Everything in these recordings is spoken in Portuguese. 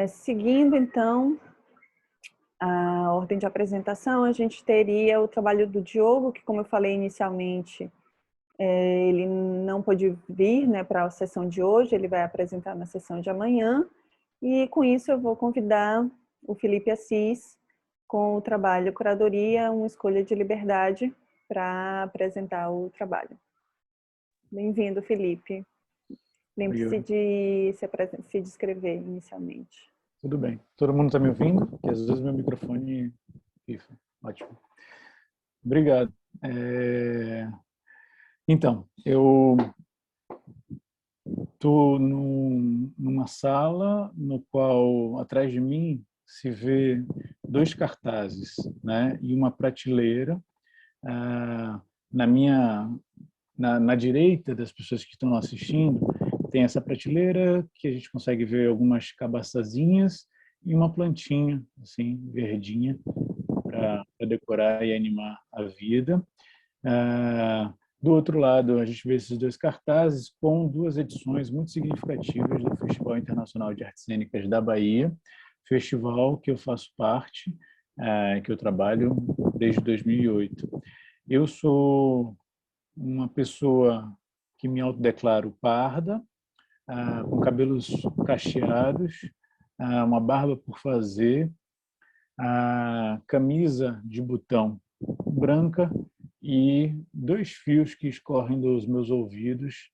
Seguindo, então, a ordem de apresentação, a gente teria o trabalho do Diogo, que, como eu falei inicialmente, ele não pôde vir, né, para a sessão de hoje, ele vai apresentar na sessão de amanhã, e com isso eu vou convidar o Felipe Assis com o trabalho Curadoria, uma escolha de liberdade, para apresentar o trabalho. Bem-vindo, Felipe. Lembre-se de se descrever inicialmente. Tudo bem. Todo mundo está me ouvindo? Porque às vezes meu microfone pifa. Ótimo. Obrigado. Então, eu estou numa sala no qual, atrás de mim, se vê dois cartazes, né? E uma prateleira. Na direita das pessoas que estão assistindo, tem essa prateleira que a gente consegue ver algumas cabaçazinhas e uma plantinha, assim, verdinha, para decorar e animar a vida. Do outro lado, a gente vê esses dois cartazes com duas edições muito significativas do Festival Internacional de Artes Cênicas da Bahia, festival que eu faço parte, que eu trabalho desde 2008. Eu sou uma pessoa que me autodeclaro parda, com cabelos cacheados, uma barba por fazer, camisa de botão branca e dois fios que escorrem dos meus ouvidos,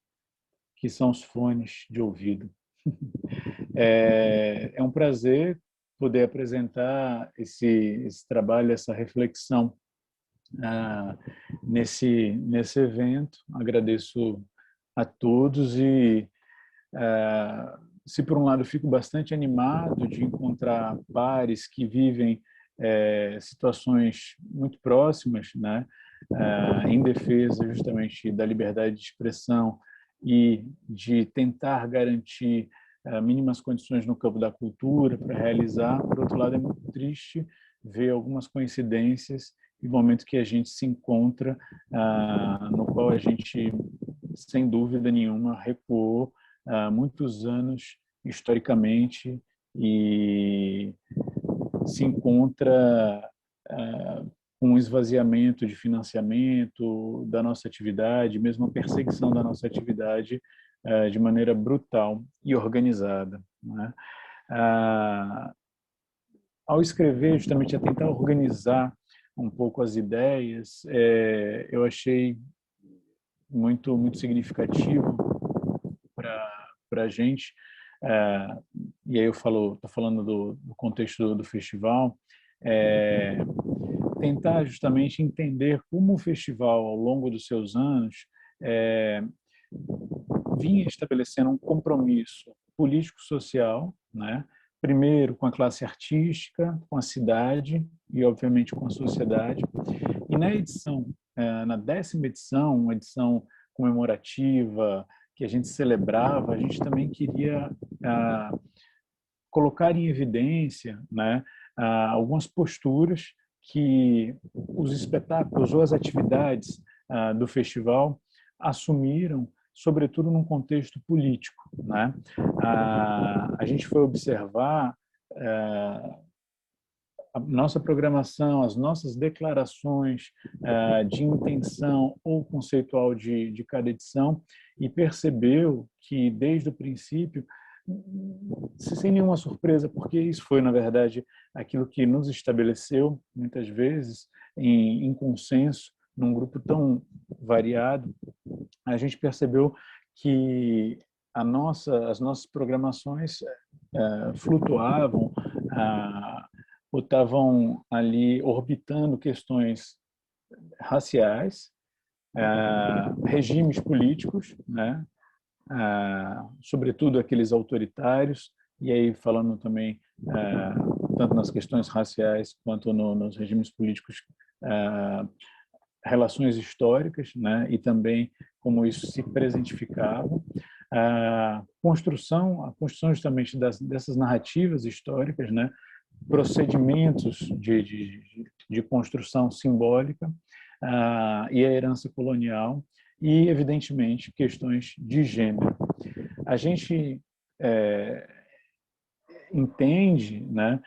que são os fones de ouvido. É um prazer poder apresentar esse trabalho, essa reflexão nesse evento. Agradeço a todos e, se por um lado fico bastante animado de encontrar pares que vivem situações muito próximas, né, em defesa justamente da liberdade de expressão e de tentar garantir mínimas condições no campo da cultura para realizar. Por outro lado, é muito triste ver algumas coincidências e momentos que a gente se encontra, no qual a gente, sem dúvida nenhuma, recuou muitos anos historicamente e se encontra com um esvaziamento de financiamento da nossa atividade, mesmo a perseguição da nossa atividade de maneira brutal e organizada, né? Ao escrever, justamente a tentar organizar um pouco as ideias, eu achei muito significativo para a gente, e aí eu estou falando do contexto do festival, tentar justamente entender como o festival, ao longo dos seus anos, vinha estabelecendo um compromisso político-social, né? Primeiro com a classe artística, com a cidade e, obviamente, com a sociedade. E na edição, na 10ª edição, uma edição comemorativa, que a gente celebrava, a gente também queria colocar em evidência, né, algumas posturas que os espetáculos ou as atividades do festival assumiram, sobretudo num contexto político, né? A gente foi observar a nossa programação, as nossas declarações de intenção ou conceitual de cada edição e percebeu que, desde o princípio, sem nenhuma surpresa, porque isso foi, na verdade, aquilo que nos estabeleceu, muitas vezes, em consenso, num grupo tão variado, a gente percebeu que as nossas programações flutuavam, ou estavam ali orbitando questões raciais, regimes políticos, né? Sobretudo aqueles autoritários, e aí falando também tanto nas questões raciais quanto nos regimes políticos, relações históricas, né? E também como isso se presentificava. A construção justamente dessas narrativas históricas, né? Procedimentos de construção simbólica e a herança colonial e, evidentemente, questões de gênero. A gente entende, né,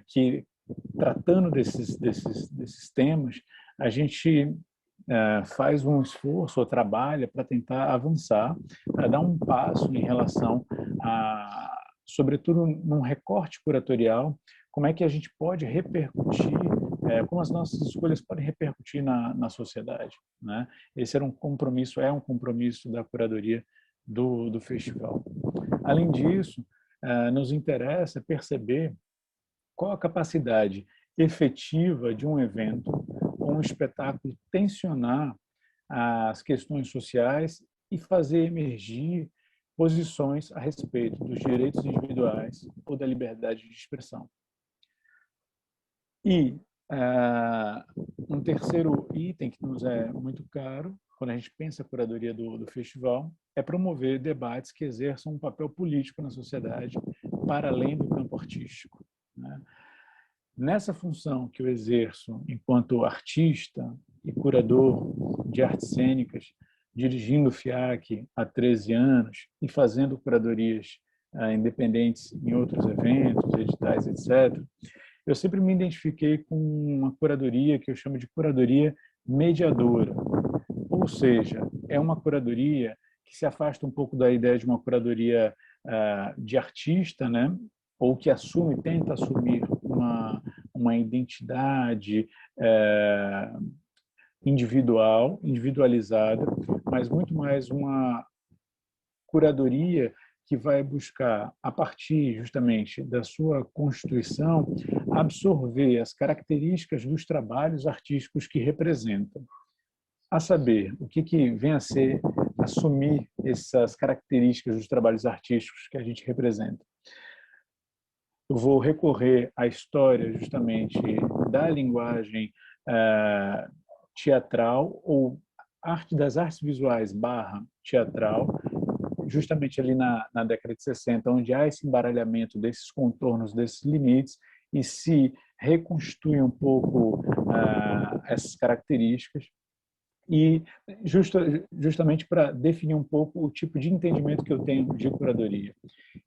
que tratando desses temas, a gente faz um esforço ou trabalha para tentar avançar, para dar um passo em relação a, sobretudo num recorte curatorial, como é que a gente pode repercutir, como as nossas escolhas podem repercutir na sociedade, né? Esse era um compromisso, é um compromisso da curadoria do festival. Além disso, nos interessa perceber qual a capacidade efetiva de um evento ou um espetáculo tensionar as questões sociais e fazer emergir posições a respeito dos direitos individuais ou da liberdade de expressão. E um terceiro item que nos é muito caro, quando a gente pensa a curadoria do festival, é promover debates que exerçam um papel político na sociedade para além do campo artístico, né? Nessa função que eu exerço enquanto artista e curador de artes cênicas, dirigindo o FIAC há 13 anos e fazendo curadorias independentes em outros eventos, editais, etc., eu sempre me identifiquei com uma curadoria que eu chamo de curadoria mediadora. Ou seja, é uma curadoria que se afasta um pouco da ideia de uma curadoria de artista, né? Ou que assume, tenta assumir uma identidade individual, individualizada, mas muito mais uma curadoria que vai buscar, a partir justamente da sua constituição, absorver as características dos trabalhos artísticos que representam. A saber, o que vem a ser assumir essas características dos trabalhos artísticos que a gente representa. Eu vou recorrer à história justamente da linguagem teatral ou arte das artes visuais / teatral, justamente ali na década de 60, onde há esse embaralhamento desses contornos, desses limites, e se reconstitui um pouco essas características, e justamente para definir um pouco o tipo de entendimento que eu tenho de curadoria.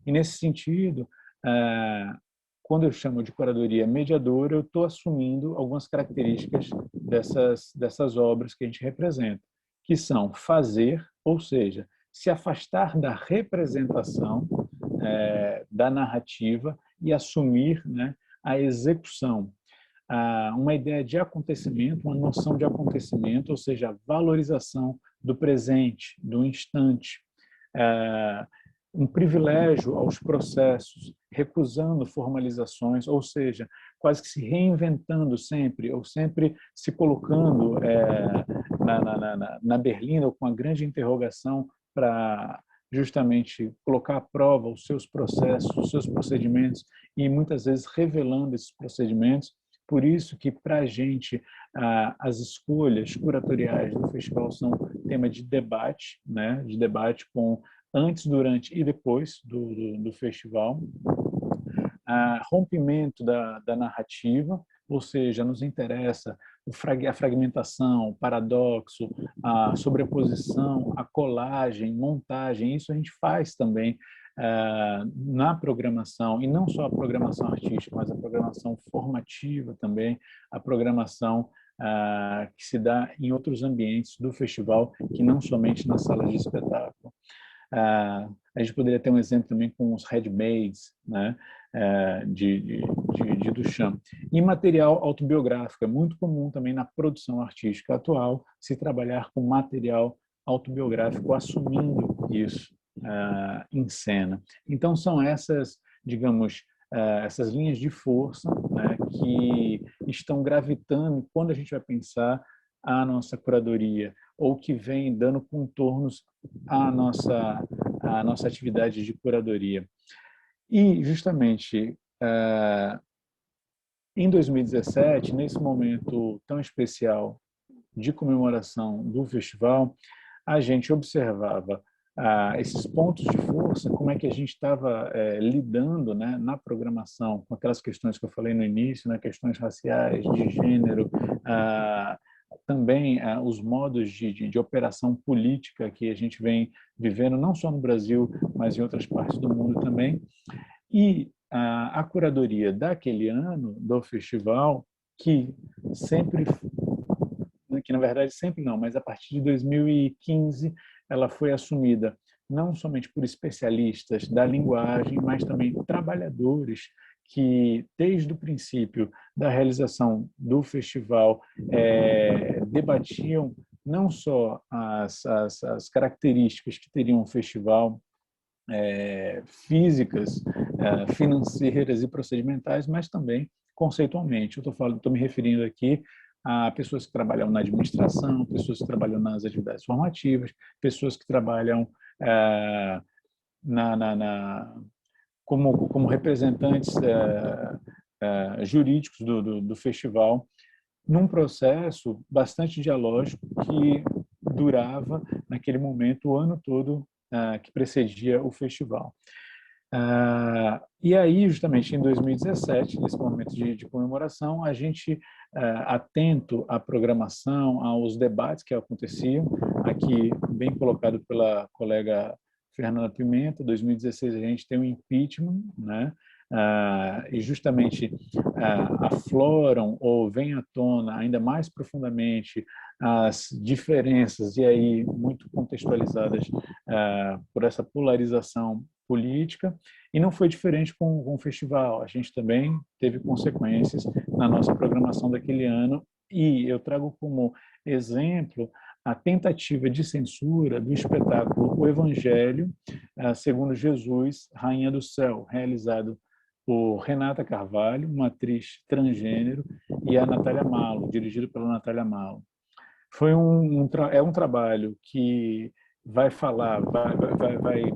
E nesse sentido, quando eu chamo de curadoria mediadora, eu estou assumindo algumas características dessas obras que a gente representa, que são fazer, ou seja, se afastar da representação da narrativa e assumir, né, a execução. Uma ideia de acontecimento, uma noção de acontecimento, ou seja, a valorização do presente, do instante, um privilégio aos processos, recusando formalizações, ou seja, quase que se reinventando sempre, ou sempre se colocando na berlinda, ou com uma grande interrogação para justamente colocar à prova os seus processos, os seus procedimentos, e muitas vezes revelando esses procedimentos. Por isso que, para a gente, as escolhas curatoriais do festival são tema de debate, né? De debate com antes, durante e depois do festival. Rompimento da narrativa, ou seja, nos interessa a fragmentação, o paradoxo, a sobreposição, a colagem, montagem. Isso a gente faz também na programação, e não só a programação artística, mas a programação formativa também, a programação que se dá em outros ambientes do festival, que não somente nas salas de espetáculo. A gente poderia ter um exemplo também com os handmaids, né, de Duchamp. E material autobiográfico. É muito comum também na produção artística atual se trabalhar com material autobiográfico, assumindo isso em cena. Então, são essas, digamos, essas linhas de força, né, que estão gravitando quando a gente vai pensar a nossa curadoria, ou que vem dando contornos à nossa atividade de curadoria. E, justamente, em 2017, nesse momento tão especial de comemoração do festival, a gente observava esses pontos de força, como é que a gente estava lidando, né, na programação com aquelas questões que eu falei no início, né, questões raciais, de gênero, também os modos de operação política que a gente vem vivendo, não só no Brasil, mas em outras partes do mundo também. E a curadoria daquele ano do festival, que sempre, que na verdade sempre não, mas a partir de 2015 ela foi assumida não somente por especialistas da linguagem, mas também trabalhadores que, desde o princípio da realização do festival, debatiam não só as características que teriam um festival, físicas, financeiras e procedimentais, mas também conceitualmente. Eu estou me referindo aqui a pessoas que trabalham na administração, pessoas que trabalham nas atividades formativas, pessoas que trabalham como representantes jurídicos do festival, num processo bastante dialógico que durava, naquele momento, o ano todo que precedia o festival. E aí, justamente em 2017, nesse momento de comemoração, a gente, atento à programação, aos debates que aconteciam, aqui bem colocado pela colega Fernanda Pimenta, 2016 a gente tem o impeachment, né? E justamente afloram ou vêm à tona ainda mais profundamente as diferenças, e aí muito contextualizadas por essa polarização política, e não foi diferente com o festival. A gente também teve consequências na nossa programação daquele ano, e eu trago como exemplo a tentativa de censura do espetáculo O Evangelho segundo Jesus, Rainha do Céu, realizado por Renata Carvalho, uma atriz transgênero, e a Natália Malo, dirigido pela Natália Malo. Foi é um trabalho que vai falar, vai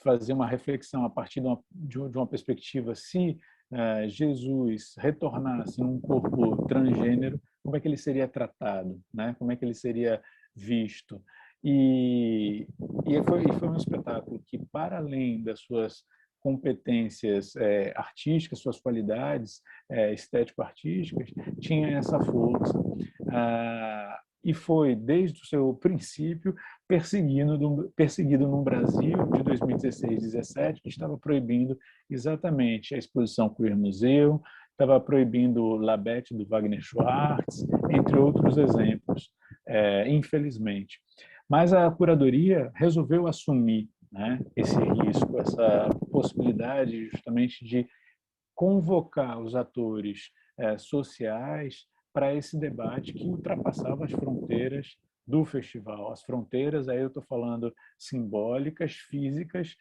fazer uma reflexão a partir de uma perspectiva: se Jesus retornasse num corpo transgênero, como é que ele seria tratado, né? Como é que ele seria visto? E foi um espetáculo que, para além das suas competências artísticas, suas qualidades estético-artísticas, tinha essa força. E foi, desde o seu princípio, perseguido no Brasil de 2016-17, que estava proibindo exatamente a exposição Queer Museu, estava proibindo La Bête do Wagner Schwartz, entre outros exemplos, infelizmente. Mas a curadoria resolveu assumir, né, esse risco, essa possibilidade justamente de convocar os atores sociais para esse debate que ultrapassava as fronteiras do festival. As fronteiras, aí eu estou falando simbólicas, físicas,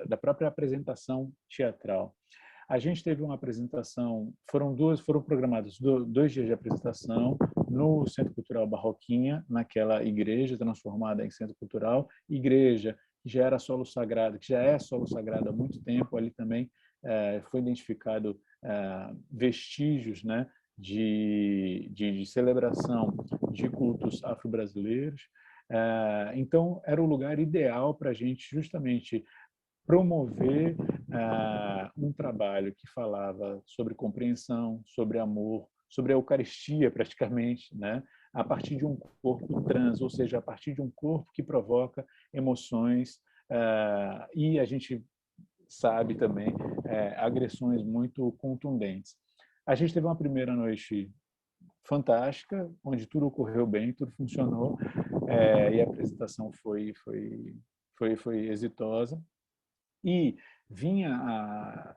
da própria apresentação teatral. A gente teve uma apresentação, foram programados 2 dias de apresentação no Centro Cultural Barroquinha, naquela igreja transformada em Centro Cultural, igreja que já era solo sagrado, que já é solo sagrado há muito tempo. Ali também foi identificado vestígios, né, de celebração de cultos afro-brasileiros. Então, era o lugar ideal para a gente justamente promover um trabalho que falava sobre compreensão, sobre amor, sobre a Eucaristia, praticamente, né? A partir de um corpo trans, ou seja, a partir de um corpo que provoca emoções, e a gente sabe também agressões muito contundentes. A gente teve uma primeira noite fantástica, onde tudo ocorreu bem, tudo funcionou, e a apresentação foi exitosa, e vinha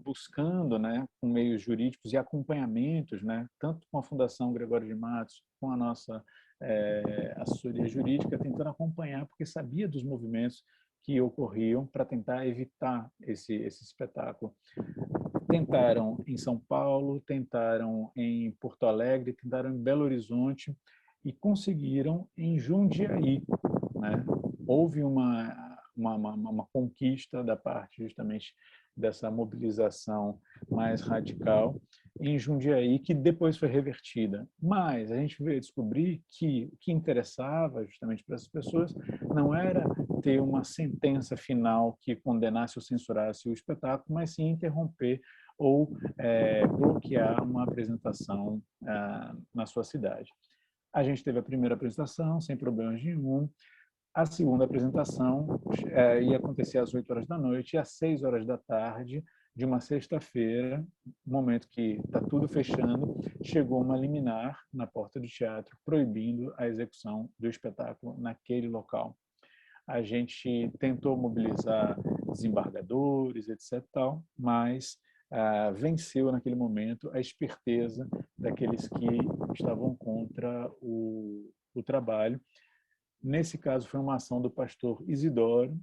buscando, né, com meios jurídicos e acompanhamentos, né, tanto com a Fundação Gregório de Matos, com a nossa assessoria jurídica, tentando acompanhar, porque sabia dos movimentos que ocorriam para tentar evitar esse espetáculo. Tentaram em São Paulo, tentaram em Porto Alegre, tentaram em Belo Horizonte e conseguiram em Jundiaí, né? Houve uma conquista da parte justamente dessa mobilização mais radical em Jundiaí, que depois foi revertida. Mas a gente veio descobrir que o que interessava justamente para essas pessoas não era ter uma sentença final que condenasse ou censurasse o espetáculo, mas sim interromper ou bloquear uma apresentação na sua cidade. A gente teve a primeira apresentação sem problemas nenhum. A segunda apresentação ia acontecer às 8 horas da noite e às 6 horas da tarde de uma sexta-feira, momento que está tudo fechando, chegou uma liminar na porta do teatro proibindo a execução do espetáculo naquele local. A gente tentou mobilizar desembargadores, etc., mas venceu naquele momento a esperteza daqueles que estavam contra o trabalho. Nesse caso, foi uma ação do pastor Isidoro,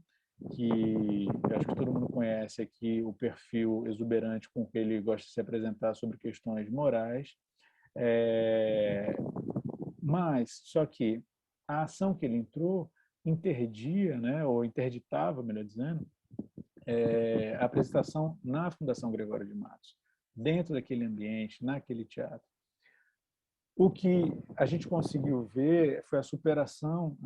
que eu acho que todo mundo conhece aqui o perfil exuberante com que ele gosta de se apresentar sobre questões morais. Mas, só que a ação que ele entrou interdia, né, ou interditava, melhor dizendo, a apresentação na Fundação Gregório de Matos, dentro daquele ambiente, naquele teatro. O que a gente conseguiu ver foi a superação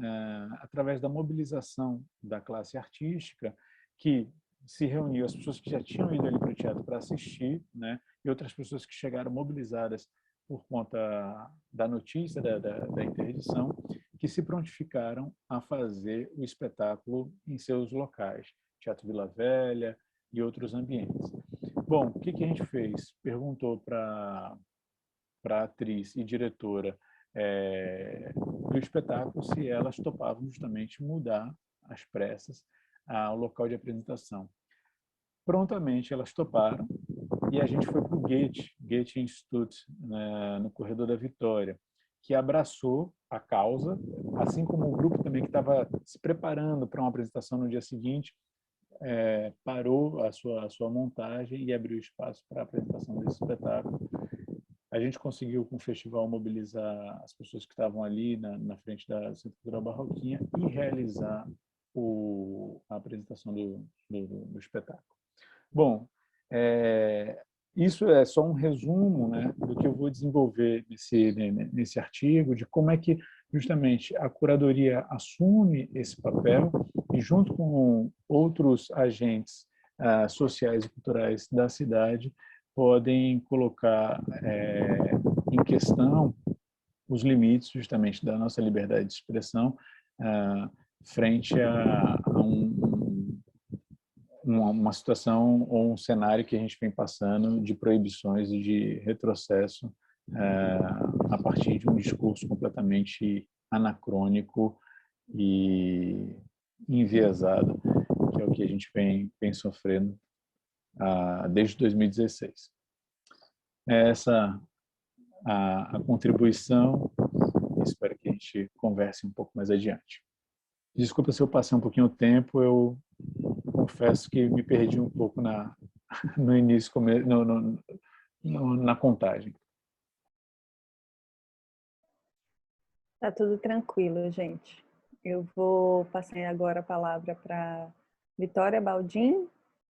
através da mobilização da classe artística, que se reuniu, as pessoas que já tinham ido ali para o teatro para assistir, né, e outras pessoas que chegaram mobilizadas por conta da notícia da interdição, que se prontificaram a fazer o espetáculo em seus locais, Teatro Vila Velha e outros ambientes. Bom, o que a gente fez? Perguntou para a atriz e diretora do espetáculo se elas topavam justamente mudar às pressas o local de apresentação. Prontamente elas toparam e a gente foi para o Goethe Institute, no Corredor da Vitória, que abraçou a causa, assim como o grupo também que estava se preparando para uma apresentação no dia seguinte, parou a sua montagem e abriu espaço para a apresentação desse espetáculo. A gente conseguiu, com o festival, mobilizar as pessoas que estavam ali na frente da Centro Cultural Barroquinha e realizar a apresentação do espetáculo. Bom, isso é só um resumo, né, do que eu vou desenvolver nesse artigo, de como é que justamente a curadoria assume esse papel e, junto com outros agentes sociais e culturais da cidade, podem colocar em questão os limites justamente da nossa liberdade de expressão frente a uma situação ou um cenário que a gente vem passando de proibições e de retrocesso a partir de um discurso completamente anacrônico e enviesado, que é o que a gente vem sofrendo desde 2016. Essa a contribuição, espero que a gente converse um pouco mais adiante. Desculpa se eu passei um pouquinho o tempo, eu confesso que me perdi um pouco no início, na contagem. Tá tudo tranquilo, gente. Eu vou passar agora a palavra para Vitória Baldin,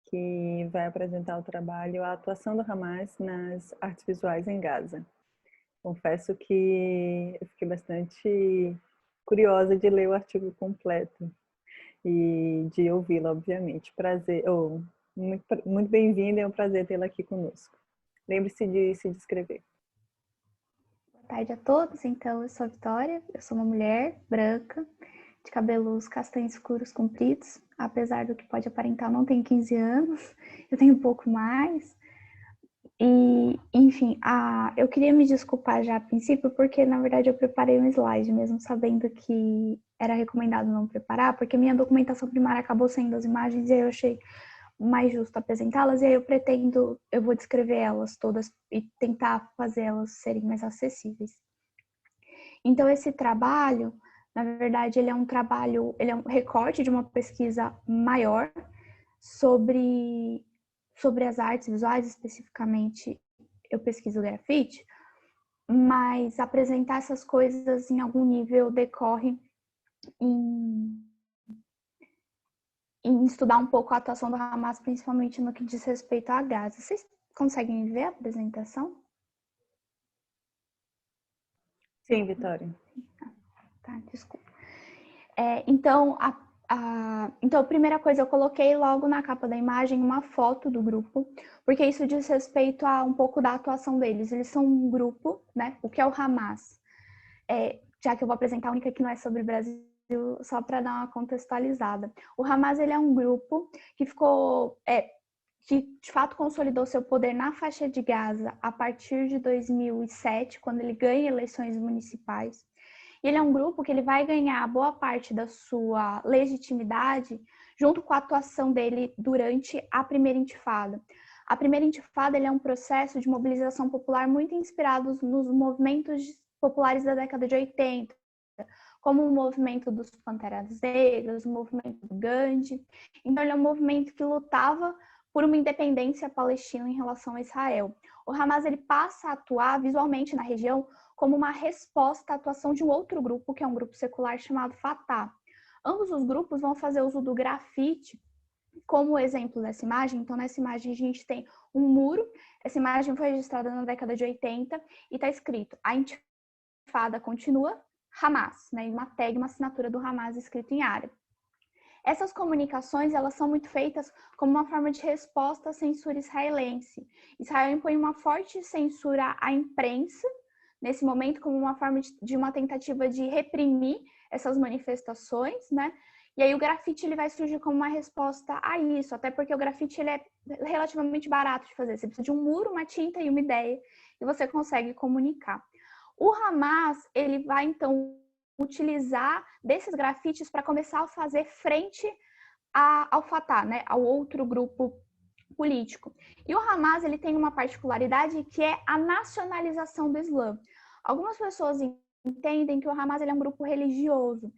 que vai apresentar o trabalho A Atuação do Hamas nas Artes Visuais em Gaza. Confesso que eu fiquei bastante curiosa de ler o artigo completo e de ouvi-lo, obviamente. Prazer, muito bem-vinda, é um prazer tê-la aqui conosco. Lembre-se de se descrever. Boa tarde a todos. Então, eu sou a Vitória, eu sou uma mulher branca, de cabelos castanhos escuros compridos. Apesar do que pode aparentar, eu não tenho 15 anos, eu tenho um pouco mais. E, enfim, eu queria me desculpar já a princípio, porque na verdade eu preparei um slide, mesmo sabendo que era recomendado não preparar, porque minha documentação primária acabou sendo as imagens e aí eu achei mais justo apresentá-las, e aí eu vou descrever elas todas e tentar fazer elas serem mais acessíveis. Então, esse trabalho, na verdade, ele é um recorte de uma pesquisa maior sobre as artes visuais, especificamente eu pesquiso grafite, mas apresentar essas coisas em algum nível decorre em estudar um pouco a atuação do Hamas, principalmente no que diz respeito a Gaza. Vocês conseguem ver a apresentação? Sim, Vitória. Tá, desculpa. Então, então, a primeira coisa, eu coloquei logo na capa da imagem uma foto do grupo, porque isso diz respeito a um pouco da atuação deles. Eles são um grupo, né? O que é o Hamas? Já que eu vou apresentar a única que não é sobre Brasil, só para dar uma contextualizada. O Hamas, ele é um grupo que que de fato consolidou seu poder na faixa de Gaza a partir de 2007, quando ele ganha eleições municipais. E ele é um grupo que ele vai ganhar boa parte da sua legitimidade junto com a atuação dele durante a primeira intifada. A primeira intifada, ele é um processo de mobilização popular muito inspirado nos movimentos populares da década de 80, como o movimento dos Panteras Negras, o movimento do Gandhi. Então, ele é um movimento que lutava por uma independência palestina em relação a Israel. O Hamas, ele passa a atuar visualmente na região como uma resposta à atuação de um outro grupo, que é um grupo secular chamado Fatah. Ambos os grupos vão fazer uso do grafite como exemplo dessa imagem. Então, nessa imagem a gente tem um muro. Essa imagem foi registrada na década de 80 e está escrito: a intifada continua, Hamas, né? Uma tag, uma assinatura do Hamas escrito em árabe. Essas comunicações, elas são muito feitas como uma forma de resposta à censura israelense. Israel impõe uma forte censura à imprensa, nesse momento, como uma forma de uma tentativa de reprimir essas manifestações, né? E aí o grafite, ele vai surgir como uma resposta a isso, até porque o grafite, ele é relativamente barato de fazer. Você precisa de um muro, uma tinta e uma ideia, e você consegue comunicar. O Hamas, ele vai, então, utilizar desses grafites para começar a fazer frente ao Fatah, né, ao outro grupo político. E o Hamas, ele tem uma particularidade que é a nacionalização do Islã. Algumas pessoas entendem que o Hamas, ele é um grupo religioso.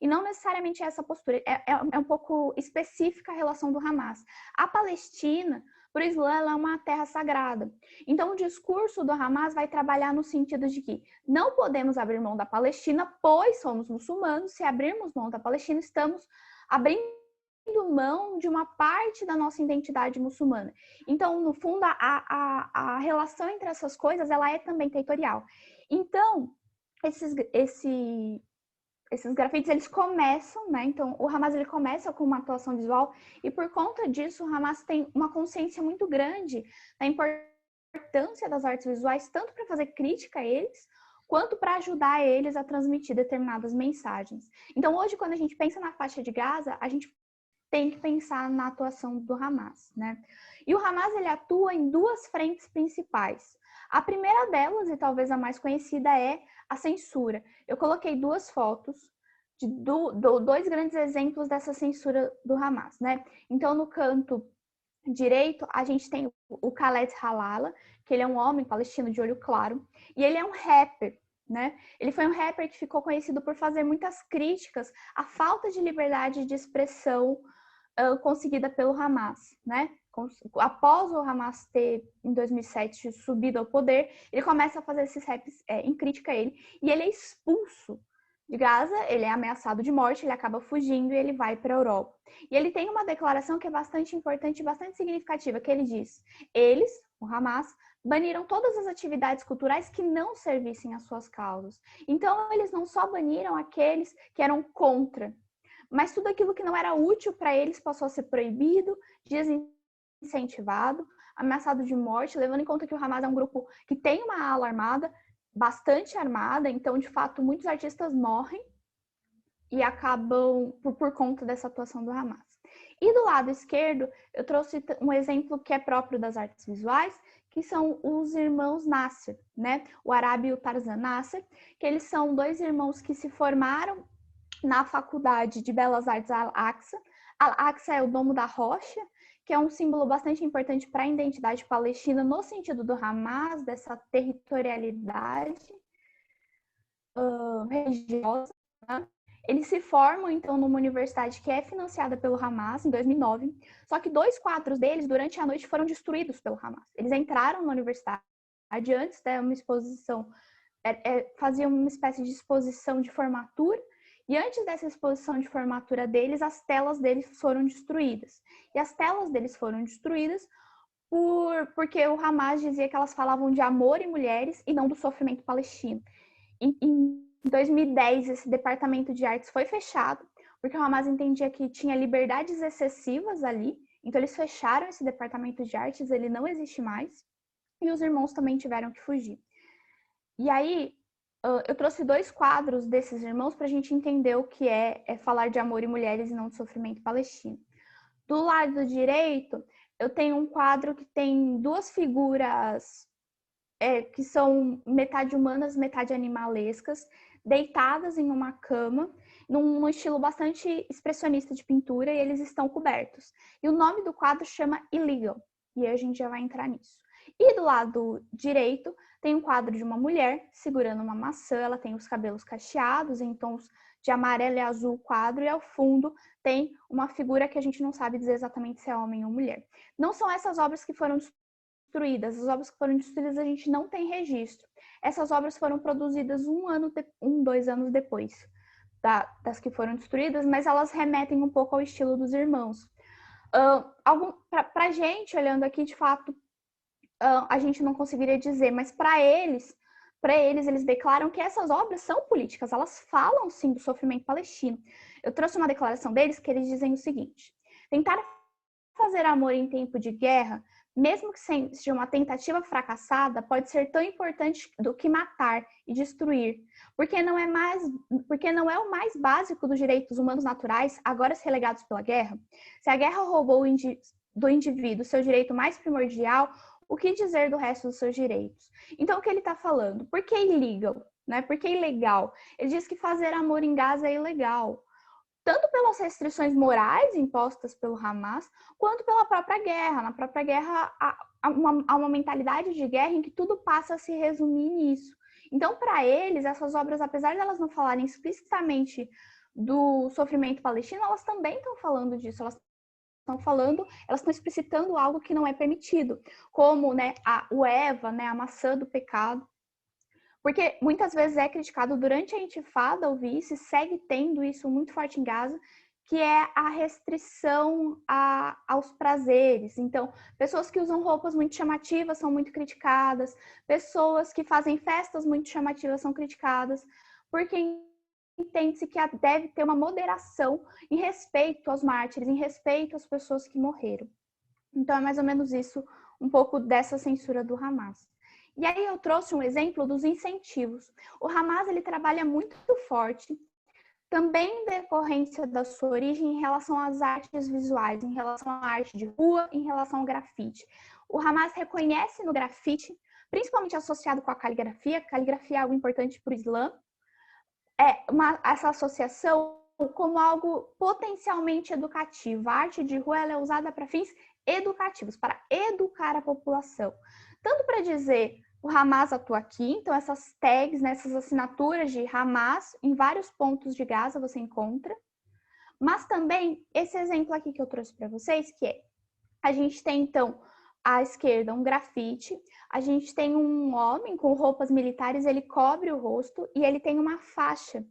E não necessariamente essa postura, é um pouco específica a relação do Hamas. A Palestina, para o Islã, ela é uma terra sagrada. Então, o discurso do Hamas vai trabalhar no sentido de que não podemos abrir mão da Palestina, pois somos muçulmanos. Se abrirmos mão da Palestina, estamos abrindo mão de uma parte da nossa identidade muçulmana. Então, no fundo, a relação entre essas coisas, ela é também territorial. Então, esses grafites, eles começam, né? Então, o Hamas, ele começa com uma atuação visual e, por conta disso, o Hamas tem uma consciência muito grande da importância das artes visuais, tanto para fazer crítica a eles, quanto para ajudar eles a transmitir determinadas mensagens. Então, hoje, quando a gente pensa na faixa de Gaza, a gente tem que pensar na atuação do Hamas, né? E o Hamas, ele atua em duas frentes principais. A primeira delas, e talvez a mais conhecida, é a censura. Eu coloquei duas fotos de dois grandes exemplos dessa censura do Hamas, né? Então, no canto direito, a gente tem o Khaled Halala, que ele é um homem palestino de olho claro, e ele é um rapper, né? Ele foi um rapper que ficou conhecido por fazer muitas críticas à falta de liberdade de expressão conseguida pelo Hamas, né? Após o Hamas ter, em 2007, subido ao poder, ele começa a fazer esses raps em crítica a ele, e ele é expulso de Gaza, ele é ameaçado de morte, ele acaba fugindo e ele vai para a Europa. E ele tem uma declaração que é bastante importante e bastante significativa, que ele diz: eles, o Hamas, baniram todas as atividades culturais que não servissem às suas causas. Então, eles não só baniram aqueles que eram contra, mas tudo aquilo que não era útil para eles passou a ser proibido, desincentivado, ameaçado de morte, levando em conta que o Hamas é um grupo que tem uma ala armada, bastante armada, então, de fato, muitos artistas morrem e acabam por conta dessa atuação do Hamas. E do lado esquerdo, eu trouxe um exemplo que é próprio das artes visuais, que são os irmãos Nasser, né? O Arabi e o Tarzan Nasser, que eles são dois irmãos que se formaram na Faculdade de Belas Artes Al-Aqsa. Al-Aqsa é o Domo da Rocha, que é um símbolo bastante importante para a identidade palestina no sentido do Hamas, dessa territorialidade religiosa, né? Eles se formam, então, numa universidade que é financiada pelo Hamas em 2009, só que 2 quadros deles, durante a noite, foram destruídos pelo Hamas. Eles entraram na universidade antes de uma exposição, faziam uma espécie de exposição de formatura, e antes dessa exposição de formatura deles, as telas deles foram destruídas. E as telas deles foram destruídas porque o Hamas dizia que elas falavam de amor e mulheres e não do sofrimento palestino. Em 2010, esse departamento de artes foi fechado, porque o Hamas entendia que tinha liberdades excessivas ali, então eles fecharam esse departamento de artes, ele não existe mais, e os irmãos também tiveram que fugir. E aí, eu trouxe 2 quadros desses irmãos para a gente entender o que é falar de amor e mulheres e não de sofrimento palestino. Do lado direito, eu tenho um quadro que tem 2 figuras que são metade humanas, metade animalescas, deitadas em uma cama, num estilo bastante expressionista de pintura, e eles estão cobertos. E o nome do quadro chama Illegal, e a gente já vai entrar nisso. E do lado direito, tem um quadro de uma mulher segurando uma maçã, ela tem os cabelos cacheados em tons de amarelo e azul o quadro, e ao fundo tem uma figura que a gente não sabe dizer exatamente se é homem ou mulher. Não são essas obras que foram destruídas, as obras que foram destruídas a gente não tem registro. Essas obras foram produzidas 2 anos depois das que foram destruídas, mas elas remetem um pouco ao estilo dos irmãos. Para a gente, olhando aqui, de fato, a gente não conseguiria dizer, mas para eles, eles declaram que essas obras são políticas, elas falam sim do sofrimento palestino. Eu trouxe uma declaração deles que eles dizem o seguinte: tentar fazer amor em tempo de guerra, mesmo que seja uma tentativa fracassada, pode ser tão importante do que matar e destruir, porque não é o mais básico dos direitos humanos naturais, agora relegados pela guerra. Se a guerra roubou do indivíduo seu direito mais primordial, o que dizer do resto dos seus direitos? Então, o que ele está falando? Por que illegal? Né? Por que ilegal? Ele diz que fazer amor em Gaza é ilegal, tanto pelas restrições morais impostas pelo Hamas, quanto pela própria guerra. Na própria guerra, há uma mentalidade de guerra em que tudo passa a se resumir nisso. Então, para eles, essas obras, apesar de elas não falarem explicitamente do sofrimento palestino, elas também estão falando disso. Elas estão explicitando algo que não é permitido, como, né, o Eva, né, a maçã do pecado. Porque muitas vezes é criticado durante a intifada, ouvir isso, e segue tendo isso muito forte em Gaza, que é a restrição aos prazeres. Então, pessoas que usam roupas muito chamativas são muito criticadas, pessoas que fazem festas muito chamativas são criticadas, porque entende-se que deve ter uma moderação em respeito aos mártires, em respeito às pessoas que morreram. Então, é mais ou menos isso, um pouco dessa censura do Hamas. E aí eu trouxe um exemplo dos incentivos. O Hamas, ele trabalha muito forte, também em decorrência da sua origem, em relação às artes visuais, em relação à arte de rua, em relação ao grafite. O Hamas reconhece no grafite, principalmente associado com a caligrafia é algo importante para o Islã, essa associação como algo potencialmente educativo. A arte de rua ela é usada para fins educativos, para educar a população. Tanto para dizer o Hamas atua aqui, então essas tags, né, essas assinaturas de Hamas, em vários pontos de Gaza você encontra, mas também esse exemplo aqui que eu trouxe para vocês, que é, a gente tem então à esquerda um grafite, a gente tem um homem com roupas militares, ele cobre o rosto e ele tem uma faixa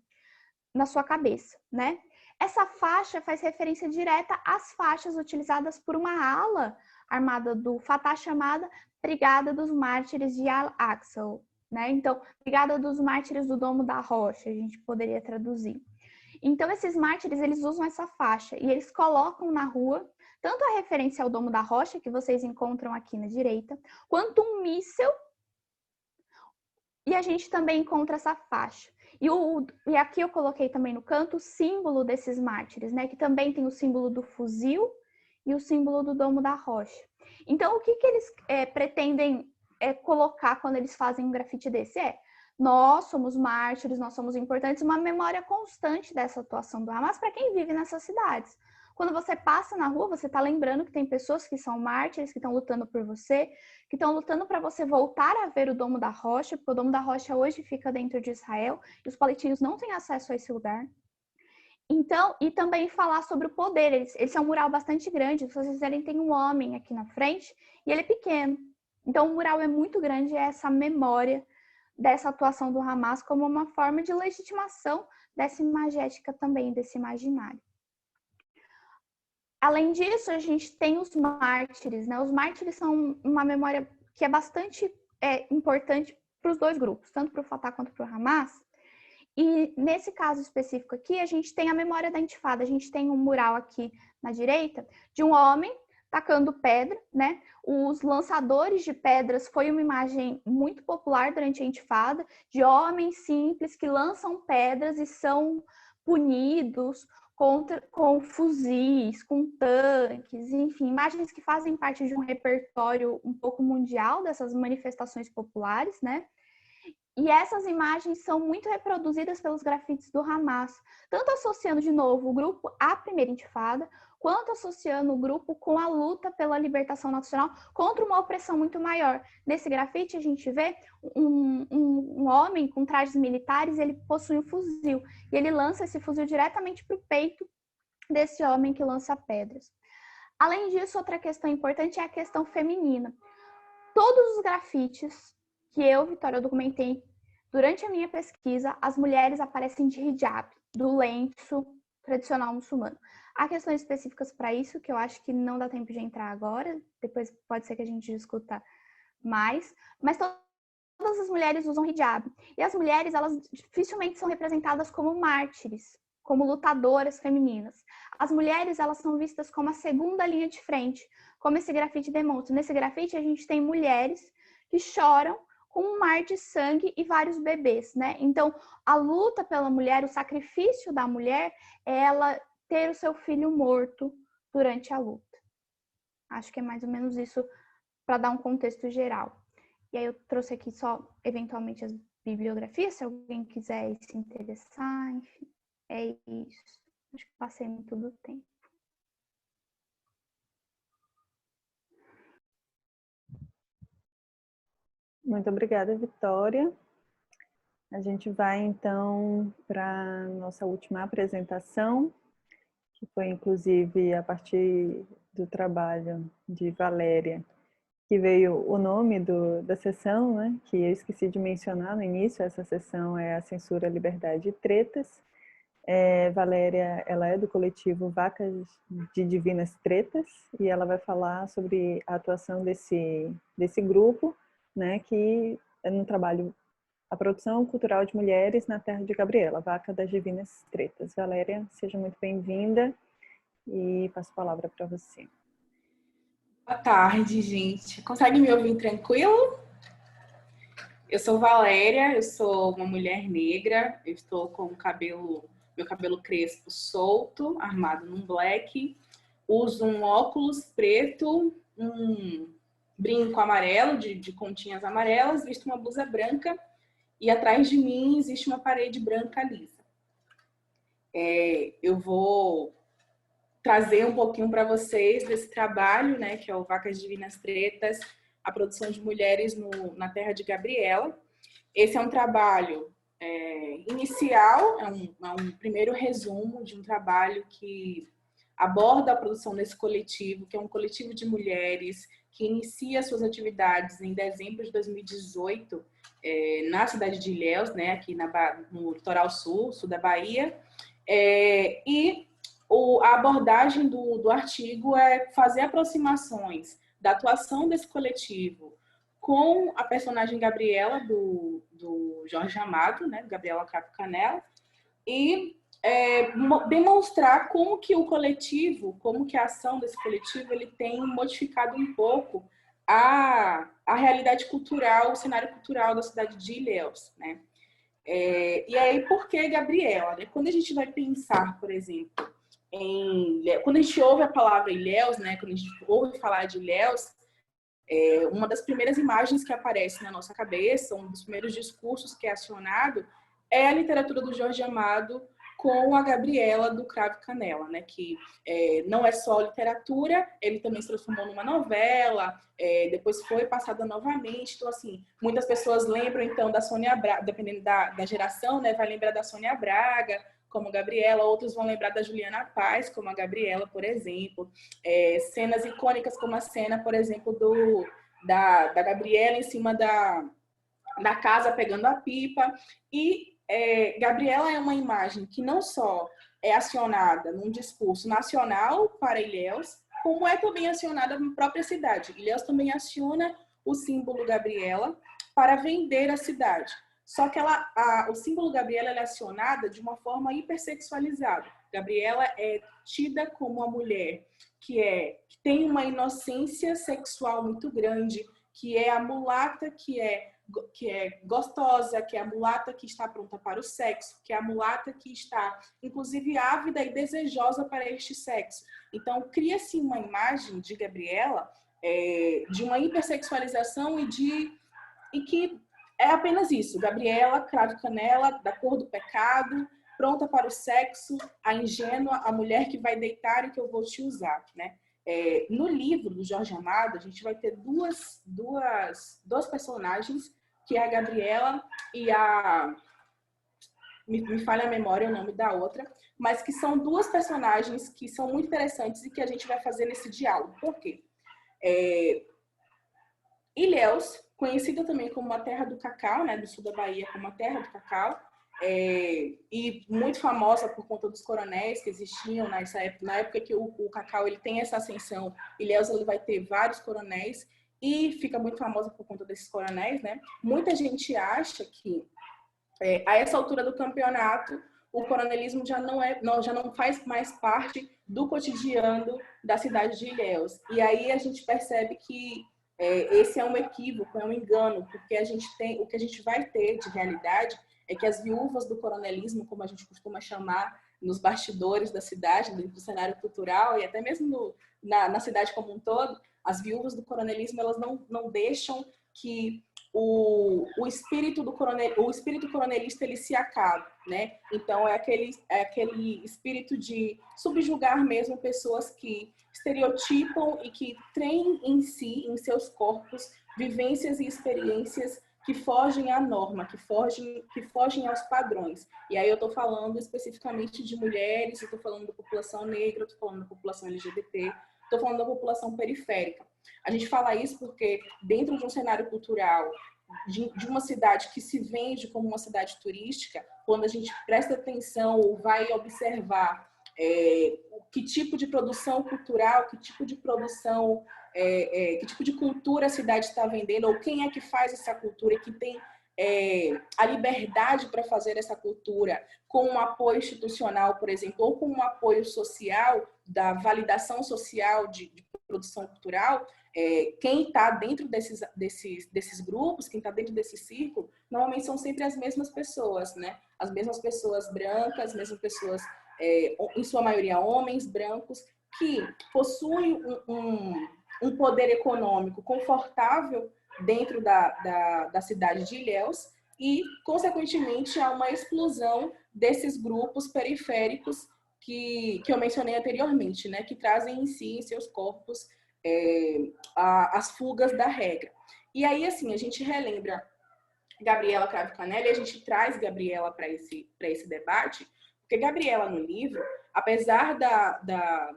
na sua cabeça, né? Essa faixa faz referência direta às faixas utilizadas por uma ala armada do Fatah chamada Brigada dos Mártires de Al-Aqsa, né? Então, Brigada dos Mártires do Domo da Rocha, a gente poderia traduzir. Então, esses mártires, eles usam essa faixa e eles colocam na rua tanto a referência ao Domo da Rocha, que vocês encontram aqui na direita, quanto um míssil, e a gente também encontra essa faixa. E aqui eu coloquei também no canto o símbolo desses mártires, né? Que também tem o símbolo do fuzil e o símbolo do Domo da Rocha. Então, o que eles pretendem colocar quando eles fazem um grafite desse? Nós somos mártires, nós somos importantes, uma memória constante dessa atuação do Hamas para quem vive nessas cidades. Quando você passa na rua, você está lembrando que tem pessoas que são mártires, que estão lutando por você, que estão lutando para você voltar a ver o Domo da Rocha, porque o Domo da Rocha hoje fica dentro de Israel e os palestinos não têm acesso a esse lugar. Então, e também falar sobre o poder. Esse é um mural bastante grande. Se vocês verem, tem um homem aqui na frente e ele é pequeno. Então, o mural é muito grande, é essa memória dessa atuação do Hamas como uma forma de legitimação dessa imagética também, desse imaginário. Além disso, a gente tem os mártires, né? Os mártires são uma memória que é bastante importante para os dois grupos, tanto para o Fatah quanto para o Hamas. E nesse caso específico aqui, a gente tem a memória da intifada. A gente tem um mural aqui na direita de um homem tacando pedra, né? Os lançadores de pedras foi uma imagem muito popular durante a Intifada, de homens simples que lançam pedras e são punidos com fuzis, com tanques, enfim, imagens que fazem parte de um repertório um pouco mundial dessas manifestações populares, né? E essas imagens são muito reproduzidas pelos grafites do Hamas, tanto associando de novo o grupo à primeira intifada, quanto associando o grupo com a luta pela libertação nacional contra uma opressão muito maior. Nesse grafite a gente vê um homem com trajes militares, ele possui um fuzil, e ele lança esse fuzil diretamente para o peito desse homem que lança pedras. Além disso, outra questão importante é a questão feminina. Todos os grafites que eu, Vitória, documentei durante a minha pesquisa, as mulheres aparecem de hijab, do lenço tradicional muçulmano. Há questões específicas para isso, que eu acho que não dá tempo de entrar agora, depois pode ser que a gente discuta mais, mas todas as mulheres usam hijab. E as mulheres, elas dificilmente são representadas como mártires, como lutadoras femininas. As mulheres, elas são vistas como a segunda linha de frente, como esse grafite demonstra. Nesse grafite, a gente tem mulheres que choram com um mar de sangue e vários bebês, né? Então, a luta pela mulher, o sacrifício da mulher, é ela ter o seu filho morto durante a luta. Acho que é mais ou menos isso para dar um contexto geral. E aí eu trouxe aqui só, eventualmente, as bibliografias, se alguém quiser se interessar, enfim. É isso. Acho que passei muito do tempo. Muito obrigada, Vitória. A gente vai, então, para a nossa última apresentação, que foi, inclusive, a partir do trabalho de Valéria, que veio o nome da sessão, né, que eu esqueci de mencionar no início. Essa sessão é a Censura, Liberdade e Tretas. Valéria, ela é do coletivo Vacas de Divinas Tretas, e ela vai falar sobre a atuação desse grupo, né, que é no trabalho, a produção cultural de mulheres na terra de Gabriela, Vaca das Divinas Tretas. Valéria, seja muito bem-vinda e passo a palavra para você. Boa tarde, gente. Consegue me ouvir tranquilo? Eu sou Valéria, eu sou uma mulher negra, eu estou com meu cabelo crespo solto, armado num black, uso um óculos preto, um brinco amarelo, de pontinhas amarelas, visto uma blusa branca e atrás de mim existe uma parede branca lisa. Eu vou trazer um pouquinho para vocês desse trabalho, né, que é o Vacas Divinas Tretas, a produção de mulheres na terra de Gabriela. Esse é um trabalho inicial, é um primeiro resumo de um trabalho que aborda a produção desse coletivo, que é um coletivo de mulheres que inicia suas atividades em dezembro de 2018, na cidade de Ilhéus, né, aqui no litoral sul da Bahia, a abordagem do artigo é fazer aproximações da atuação desse coletivo com a personagem Gabriela, do Jorge Amado, né, Gabriela Cravo Canela, e demonstrar como que o coletivo, como que a ação desse coletivo, ele tem modificado um pouco a realidade cultural, o cenário cultural da cidade de Ilhéus, né? E aí, por que Gabriela? Né? Quando a gente vai pensar, por exemplo, quando a gente ouve a palavra Ilhéus, né, quando a gente ouve falar de Ilhéus, uma das primeiras imagens que aparece na nossa cabeça, um dos primeiros discursos que é acionado, é a literatura do Jorge Amado com a Gabriela do Cravo Canela, né, que não é só literatura, ele também se transformou numa novela, depois foi passada novamente. Então, assim, muitas pessoas lembram, então, da Sônia Braga, dependendo da geração, né, vai lembrar da Sônia Braga, como Gabriela, outros vão lembrar da Juliana Paz, como a Gabriela, por exemplo. Cenas icônicas como a cena, por exemplo, da Gabriela em cima da casa pegando a pipa. E Gabriela é uma imagem que não só é acionada num discurso nacional para Ilhéus, como é também acionada na própria cidade. Ilhéus também aciona o símbolo Gabriela para vender a cidade. Só que o símbolo Gabriela é acionada de uma forma hipersexualizada. Gabriela é tida como uma mulher que tem uma inocência sexual muito grande, que é a mulata que é gostosa, que é a mulata que está pronta para o sexo, que é a mulata que está, inclusive, ávida e desejosa para este sexo. Então, cria-se uma imagem de Gabriela, de uma hipersexualização e que é apenas isso. Gabriela, cravo e canela, da cor do pecado, pronta para o sexo, a ingênua, a mulher que vai deitar e que eu vou te usar, né? No livro do Jorge Amado, a gente vai ter duas personagens, que é a Gabriela e a... Me falha a memória o nome da outra, mas que são duas personagens que são muito interessantes e que a gente vai fazer nesse diálogo. Por quê? Ilhéus, conhecida também como a terra do cacau, né, do sul da Bahia, como a terra do cacau, e muito famosa por conta dos coronéis que existiam nessa época. Na época que o cacau ele tem essa ascensão, Ilhéus ele vai ter vários coronéis e fica muito famosa por conta desses coronéis, né? Muita gente acha que a essa altura do campeonato o coronelismo já não faz mais parte do cotidiano da cidade de Ilhéus. E aí a gente percebe que esse é um equívoco, é um engano, porque o que a gente vai ter de realidade é que as viúvas do coronelismo, como a gente costuma chamar nos bastidores da cidade, do cenário cultural e até mesmo na cidade como um todo, as viúvas do coronelismo elas não deixam que o espírito coronelista ele se acabe, né? Então é aquele espírito de subjugar mesmo pessoas que estereotipam e que têm em si, em seus corpos, vivências e experiências que fogem à norma, que fogem aos padrões. E aí eu estou falando especificamente de mulheres, eu estou falando da população negra, eu estou falando da população LGBT, estou falando da população periférica. A gente fala isso porque dentro de um cenário cultural de uma cidade que se vende como uma cidade turística, quando a gente presta atenção ou vai observar que tipo de produção cultural, que tipo de produção, que tipo de cultura a cidade está vendendo, ou quem é que faz essa cultura e que tem a liberdade para fazer essa cultura com um apoio institucional, por exemplo, ou com um apoio social, da validação social de produção cultural, quem está dentro desses grupos, quem está dentro desse círculo, normalmente são sempre as mesmas pessoas, né? As mesmas pessoas brancas, as mesmas pessoas, em sua maioria homens brancos, que possuem um poder econômico confortável dentro da cidade de Ilhéus e, consequentemente, há uma explosão desses grupos periféricos que eu mencionei anteriormente, né? Que trazem em si, em seus corpos, as fugas da regra. E aí, assim, a gente relembra Gabriela Cravo Canela e a gente traz Gabriela para esse debate, porque Gabriela, no livro, apesar da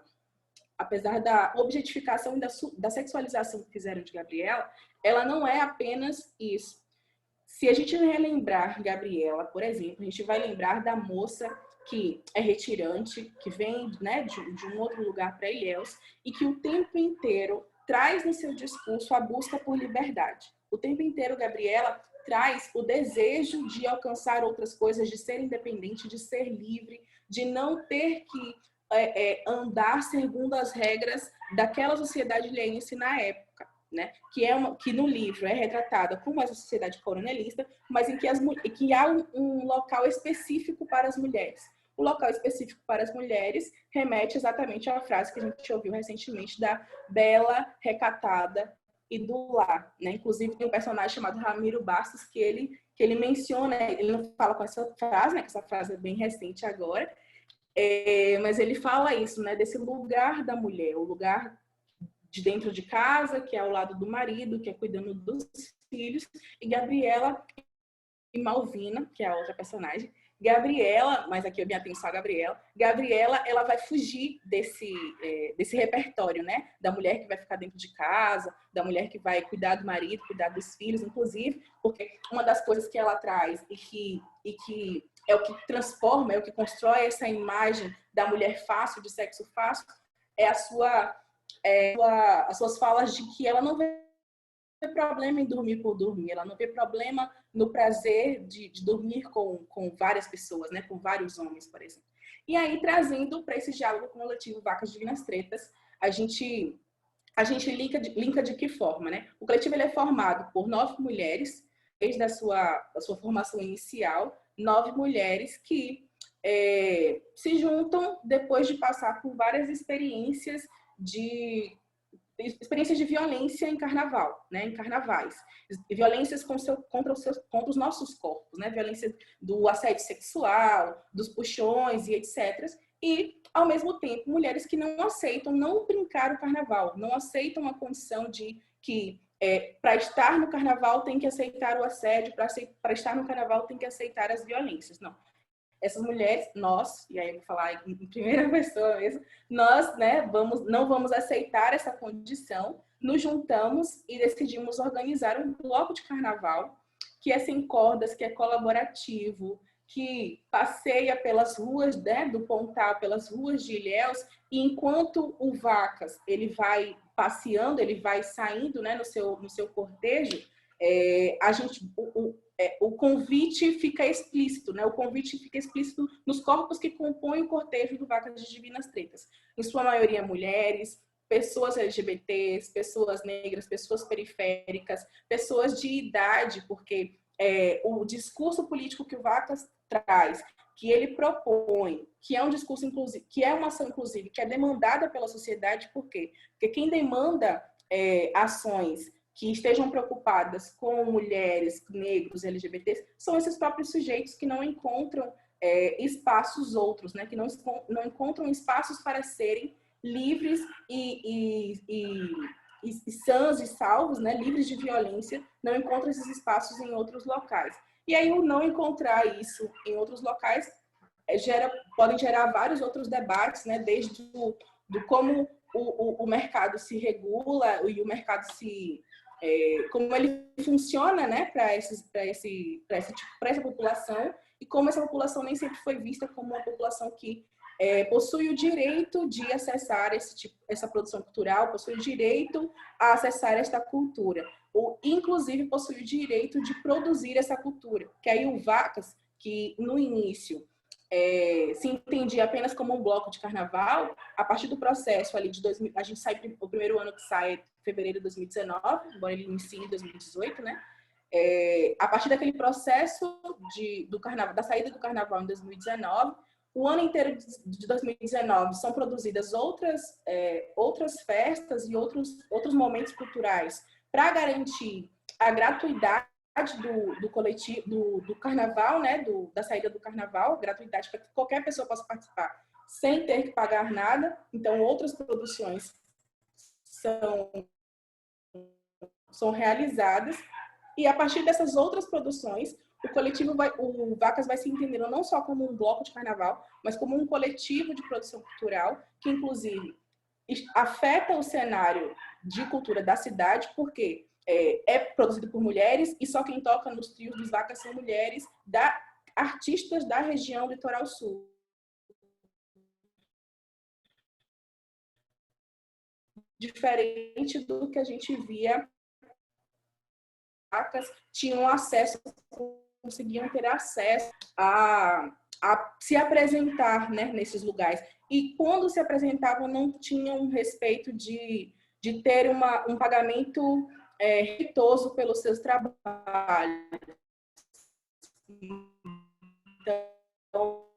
objetificação e da sexualização que fizeram de Gabriela, ela não é apenas isso. Se a gente relembrar Gabriela, por exemplo, a gente vai lembrar da moça que é retirante, que vem, né, de um outro lugar para Ilhéus e que o tempo inteiro traz no seu discurso a busca por liberdade. O tempo inteiro, Gabriela traz o desejo de alcançar outras coisas, de ser independente, de ser livre, de não ter que andar segundo as regras daquela sociedade ilhéense na época, né? Que no livro é retratada como essa sociedade coronelista, mas em que há um local específico para as mulheres. O local específico para as mulheres remete exatamente à frase que a gente ouviu recentemente da bela, recatada e do lar, né? Inclusive tem um personagem chamado Ramiro Bastos que ele menciona, ele não fala com essa frase, né? Que essa frase é bem recente agora, mas ele fala isso, né? Desse lugar da mulher, o lugar de dentro de casa, que é ao lado do marido, que é cuidando dos filhos, e Gabriela e Malvina, que é a outra personagem. Gabriela, mas aqui eu me atenho só a Gabriela. Gabriela, ela vai fugir desse repertório, né? Da mulher que vai ficar dentro de casa, da mulher que vai cuidar do marido, cuidar dos filhos, inclusive, porque uma das coisas que ela traz e que é o que transforma, é o que constrói essa imagem da mulher fácil, de sexo fácil, é as suas falas de que ela não vai problema em dormir por dormir, ela não vê problema no prazer de dormir com várias pessoas, né? Com vários homens, por exemplo. E aí, trazendo para esse diálogo coletivo Vacas Divinas Tretas, a gente linka de que forma, né? O coletivo ele é formado por 9 mulheres, desde a sua formação inicial, 9 mulheres que se juntam depois de passar por várias experiências de violência em carnaval, né? Em carnavais. Violências contra os nossos corpos, né? Violência do assédio sexual, dos puxões e etc. E, ao mesmo tempo, mulheres que não aceitam não brincar o carnaval, não aceitam a condição de que para estar no carnaval tem que aceitar o assédio, para estar no carnaval tem que aceitar as violências. Não. Essas mulheres, nós, e aí eu vou falar em primeira pessoa mesmo, nós, né, não vamos aceitar essa condição, nos juntamos e decidimos organizar um bloco de carnaval que é sem cordas, que é colaborativo, que passeia pelas ruas, né, do Pontal, pelas ruas de Ilhéus, e enquanto o Vacas ele vai passeando, ele vai saindo, né, no seu cortejo, o convite fica explícito, né? O convite fica explícito nos corpos que compõem o cortejo do Vacas de Divinas Tretas. Em sua maioria, mulheres, pessoas LGBTs, pessoas negras, pessoas periféricas, pessoas de idade, porque o discurso político que o Vacas traz, que ele propõe, que é um discurso inclusivo, que é uma ação inclusiva, que é demandada pela sociedade, por quê? Porque quem demanda ações que estejam preocupadas com mulheres, negros, LGBTs, são esses próprios sujeitos que não encontram espaços outros, né? Que não encontram espaços para serem livres e sãs e salvos, né? Livres de violência, não encontram esses espaços em outros locais. E aí, o não encontrar isso em outros locais podem gerar vários outros debates, né? Desde do como o mercado se regula e o mercado como ele funciona, né, para essa população, e como essa população nem sempre foi vista como uma população que possui o direito de acessar essa produção cultural, possui o direito a acessar esta cultura, ou inclusive possui o direito de produzir essa cultura. Que aí o Vacas, que no início se entendia apenas como um bloco de carnaval, a partir do processo ali de 2000, a gente sai, o primeiro ano que sai é fevereiro de 2019, embora ele inicie em 2018, né? A partir daquele processo da saída do carnaval em 2019, o ano inteiro de 2019 são produzidas outras festas e outros momentos culturais para garantir a gratuidade do coletivo, do carnaval, né, da saída do carnaval, gratuidade para que qualquer pessoa possa participar sem ter que pagar nada. Então, outras produções são realizadas, e a partir dessas outras produções, o Vacas vai se entendendo não só como um bloco de carnaval, mas como um coletivo de produção cultural, que inclusive afeta o cenário de cultura da cidade, porque é produzido por mulheres, e só quem toca nos trios dos Vacas são mulheres, artistas da região Litoral Sul. Diferente do que a gente via, Vacas tinham acesso, conseguiam ter acesso a se apresentar, né, nesses lugares. E quando se apresentavam, não tinham respeito de ter um pagamento respeitoso pelos seus trabalhos. Então,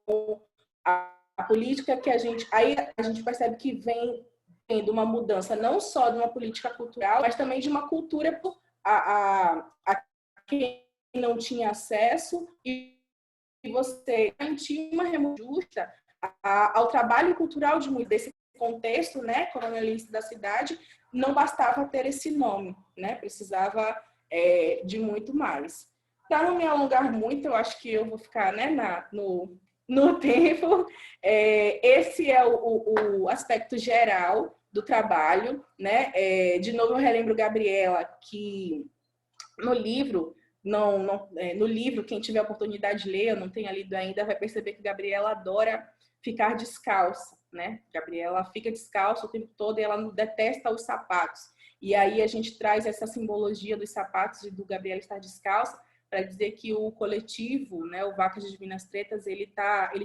a política que aí a gente percebe que vem tendo uma mudança não só de uma política cultural, mas também de uma cultura a quem não tinha acesso, e você garantir uma remuneração justa ao trabalho cultural desse contexto, né, colonialista da cidade. Não bastava ter esse nome, né? Precisava de muito mais. Para não me alongar muito, eu acho que eu vou ficar, né, no tempo. Esse é o aspecto geral do trabalho, né? De novo, eu relembro, Gabriela, que no livro, no livro, quem tiver a oportunidade de ler, eu não tenha lido ainda, vai perceber que Gabriela adora ficar descalça, né? Gabriela fica descalça o tempo todo e ela não detesta os sapatos. E aí a gente traz essa simbologia dos sapatos e do Gabriela estar descalça para dizer que o coletivo, né, o Vacas Divinas Pretas, ele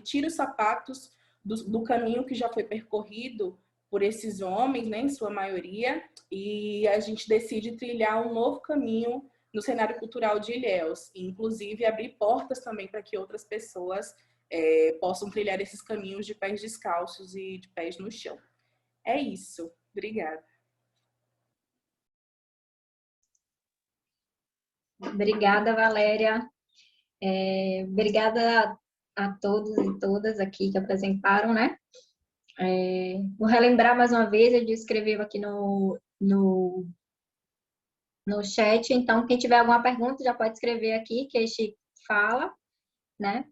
tira os sapatos do caminho que já foi percorrido por esses homens, né, em sua maioria, e a gente decide trilhar um novo caminho no cenário cultural de Ilhéus, e inclusive abrir portas também para que outras pessoas possam trilhar esses caminhos de pés descalços e de pés no chão. É isso. Obrigada. Obrigada, Valéria. Obrigada a todos e todas aqui que apresentaram, né? Vou relembrar mais uma vez, eu escrevi aqui no chat, então quem tiver alguma pergunta já pode escrever aqui, que a gente fala, né,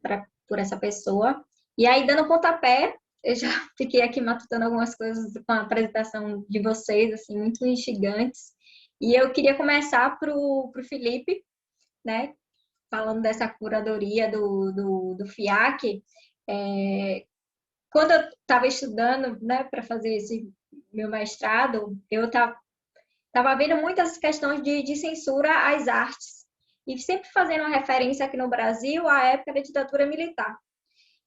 por essa pessoa. E aí, dando pontapé, eu já fiquei aqui matutando algumas coisas com a apresentação de vocês, assim, muito instigantes. E eu queria começar pro Felipe, né, falando dessa curadoria do FIAC. Quando eu estava estudando, né, para fazer esse meu mestrado, eu estava vendo muitas questões de censura às artes, e sempre fazendo uma referência aqui no Brasil à época da ditadura militar.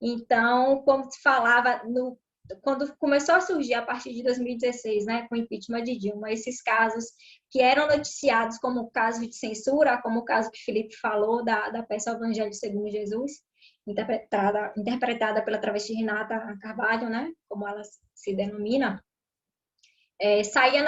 Então, como se falava, quando começou a surgir a partir de 2016, né, com o impeachment de Dilma, esses casos que eram noticiados como caso de censura, como o caso que o Felipe falou da peça Evangelho segundo Jesus, interpretada pela travesti Renata Carvalho, né, como ela se denomina, saía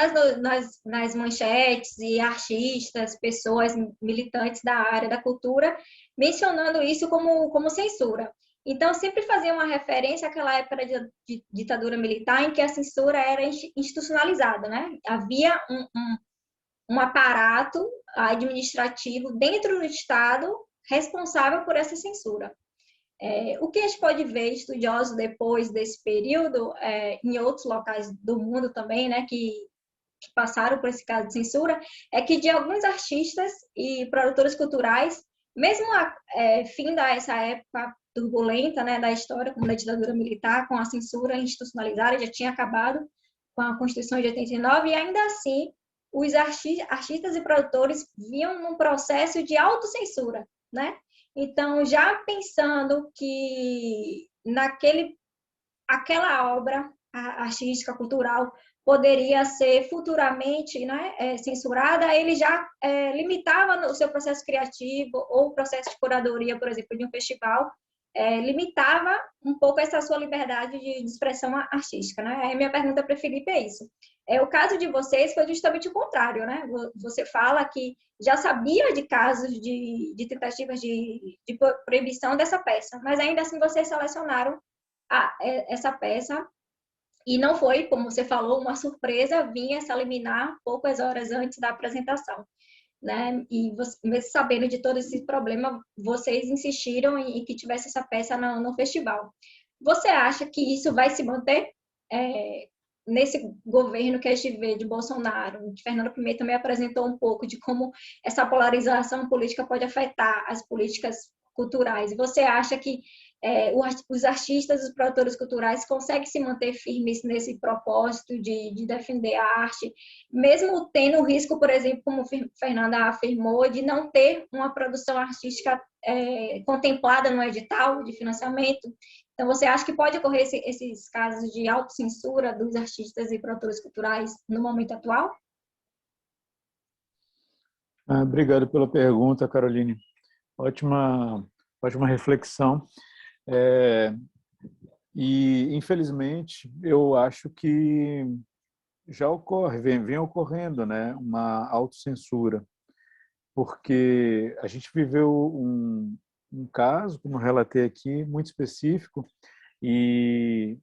nas manchetes, e artistas, pessoas militantes da área da cultura mencionando isso como censura. Então, sempre fazia uma referência àquela época de ditadura militar em que a censura era institucionalizada, né? Havia um aparato administrativo dentro do Estado responsável por essa censura. O que a gente pode ver, estudiosos depois desse período, em outros locais do mundo também, né, que passaram por esse caso de censura, é que de alguns artistas e produtores culturais, mesmo fim dessa época turbulenta, né, da história, como da ditadura militar, com a censura institucionalizada, já tinha acabado com a Constituição de 89, e ainda assim os artistas e produtores vinham num processo de autocensura, né? Então, já pensando que aquela obra artística, cultural, poderia ser futuramente, né, censurada, ele já limitava o seu processo criativo ou o processo de curadoria, por exemplo, de um festival, limitava um pouco essa sua liberdade de expressão artística, né? Aí minha pergunta para o Felipe é isso. O caso de vocês foi justamente o contrário, né? Você fala que já sabia de casos de tentativas de proibição dessa peça, mas ainda assim vocês selecionaram essa peça, e não foi, como você falou, uma surpresa, vinha essa liminar poucas horas antes da apresentação, né? E mesmo sabendo de todo esse problema, vocês insistiram em que tivesse essa peça no festival. Você acha que isso vai se manter nesse governo que a gente vê de Bolsonaro? Fernando Pimenta também apresentou um pouco de como essa polarização política pode afetar as políticas culturais. Você acha que os artistas, os produtores culturais conseguem se manter firmes nesse propósito de defender a arte, mesmo tendo o risco, por exemplo, como Fernanda afirmou, de não ter uma produção artística contemplada no edital de financiamento? Então, você acha que pode ocorrer esses casos de autocensura dos artistas e produtores culturais no momento atual? Obrigado pela pergunta, Caroline. Ótima reflexão. E, infelizmente, eu acho que já vem ocorrendo, né, uma autocensura, porque a gente viveu um caso, como eu relatei aqui, muito específico, e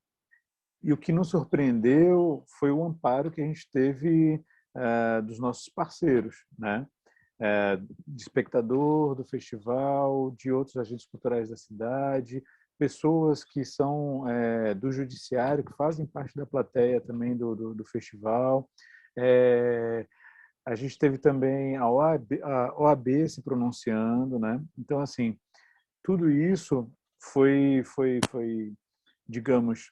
o que nos surpreendeu foi o amparo que a gente teve dos nossos parceiros, né? De espectador do festival, de outros agentes culturais da cidade, pessoas que são do judiciário, que fazem parte da plateia também do festival. A gente teve também a OAB se pronunciando, né? Então, assim, tudo isso foi digamos,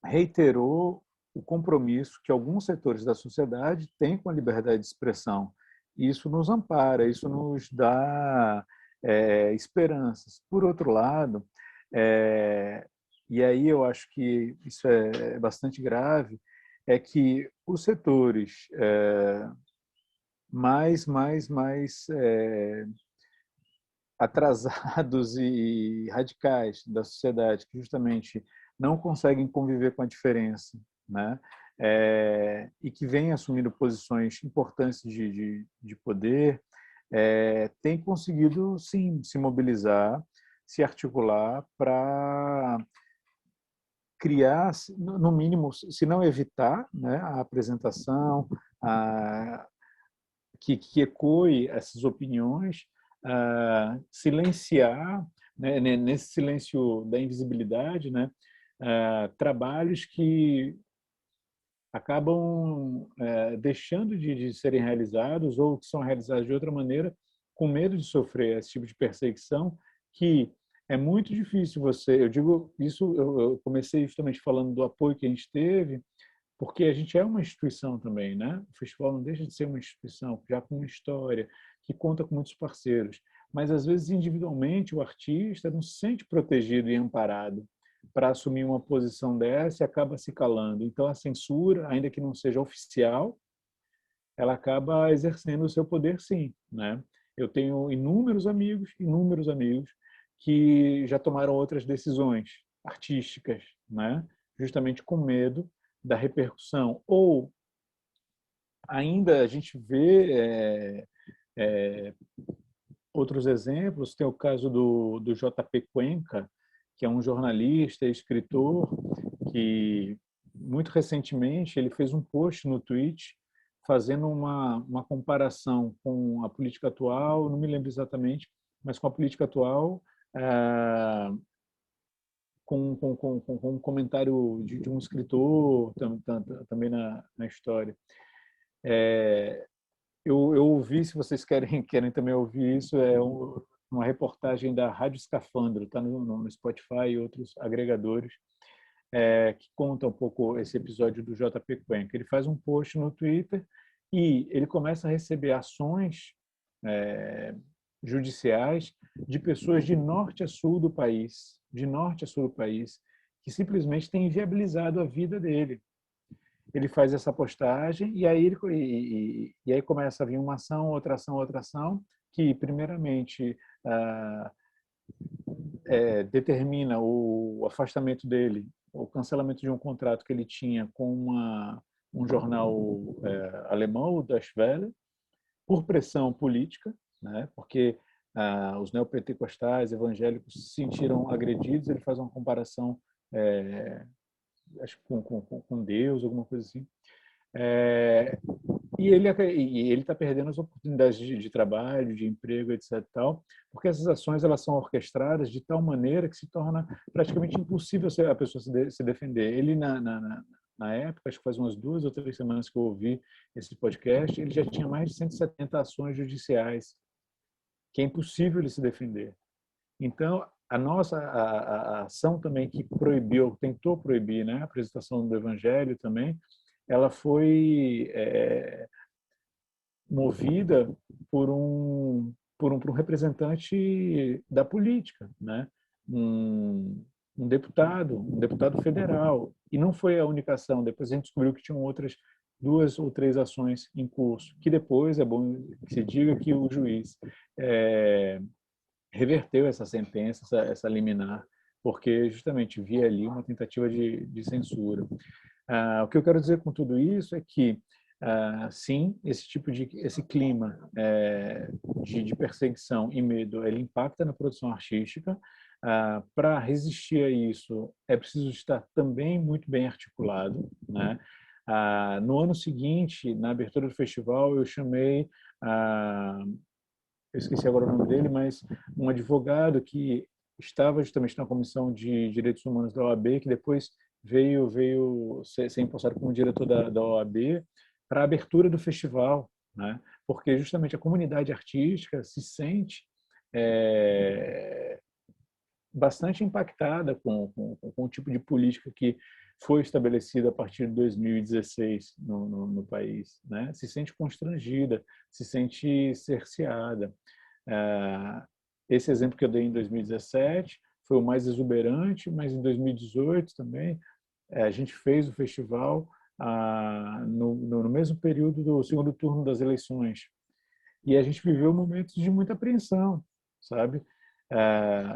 reiterou o compromisso que alguns setores da sociedade têm com a liberdade de expressão. Isso nos ampara, isso nos dá esperanças. Por outro lado, e aí eu acho que isso é bastante grave, é que os setores mais atrasados e radicais da sociedade, que justamente não conseguem conviver com a diferença, né? E que vêm assumindo posições importantes de poder, têm conseguido, sim, se mobilizar, se articular para criar, no mínimo, se não evitar, né, a apresentação, que ecoe essas opiniões, silenciar, né, nesse silêncio da invisibilidade, né, trabalhos que acabam deixando de serem realizados ou que são realizados de outra maneira, com medo de sofrer esse tipo de perseguição, que é muito difícil você... Eu digo isso, eu comecei justamente falando do apoio que a gente teve, porque a gente é uma instituição também, né? O festival não deixa de ser uma instituição, já com uma história, que conta com muitos parceiros. Mas, às vezes, individualmente, o artista não se sente protegido e amparado para assumir uma posição dessa e acaba se calando. Então, a censura, ainda que não seja oficial, ela acaba exercendo o seu poder, sim, né? Eu tenho inúmeros amigos que já tomaram outras decisões artísticas, né? Justamente com medo da repercussão. Ou ainda a gente vê outros exemplos, tem o caso do JP Cuenca, que é um jornalista e escritor que, muito recentemente, ele fez um post no Twitch fazendo uma comparação com a política atual, não me lembro exatamente, mas com a política atual, com um comentário de um escritor também na história. Eu ouvi, se vocês querem também ouvir isso, uma reportagem da Rádio Escafandro, está no Spotify e outros agregadores, que conta um pouco esse episódio do JP Cuenca. Ele faz um post no Twitter e ele começa a receber ações judiciais de pessoas de norte a sul do país, que simplesmente têm inviabilizado a vida dele. Ele faz essa postagem e aí começa a vir uma ação, outra ação, que primeiramente determina o afastamento dele, o cancelamento de um contrato que ele tinha com um jornal alemão, o Das Welle, por pressão política, né? Porque os neopentecostais evangélicos se sentiram agredidos. Ele faz uma comparação, acho que com Deus, alguma coisa assim. E ele está perdendo as oportunidades de trabalho, de emprego, etc. Tal, porque essas ações elas são orquestradas de tal maneira que se torna praticamente impossível a pessoa se defender. Ele, na época, acho que faz umas 2 ou 3 semanas que eu ouvi esse podcast, ele já tinha mais de 170 ações judiciais, que é impossível ele se defender. Então, a ação também que tentou proibir, né, a apresentação do Evangelho também, ela foi movida por um representante da política, né? um deputado federal. E não foi a única ação. Depois a gente descobriu que tinham outras 2 ou 3 ações em curso, que depois é bom que se diga que o juiz reverteu essa sentença, essa liminar, porque justamente via ali uma tentativa de censura. O que eu quero dizer com tudo isso é que, sim, esse clima de perseguição e medo, ele impacta na produção artística. Para resistir a isso, é preciso estar também muito bem articulado, né? No ano seguinte, na abertura do festival, eu chamei, eu esqueci agora o nome dele, mas um advogado que estava justamente na Comissão de Direitos Humanos da OAB, que depois veio ser empossado como diretor da OAB, para a abertura do festival, né? Porque justamente a comunidade artística se sente bastante impactada com o tipo de política que foi estabelecida a partir de 2016 no país, né? Se sente constrangida, se sente cerceada. Esse exemplo que eu dei em 2017 foi o mais exuberante, mas em 2018 também a gente fez o festival no mesmo período do segundo turno das eleições. E a gente viveu momentos de muita apreensão, sabe?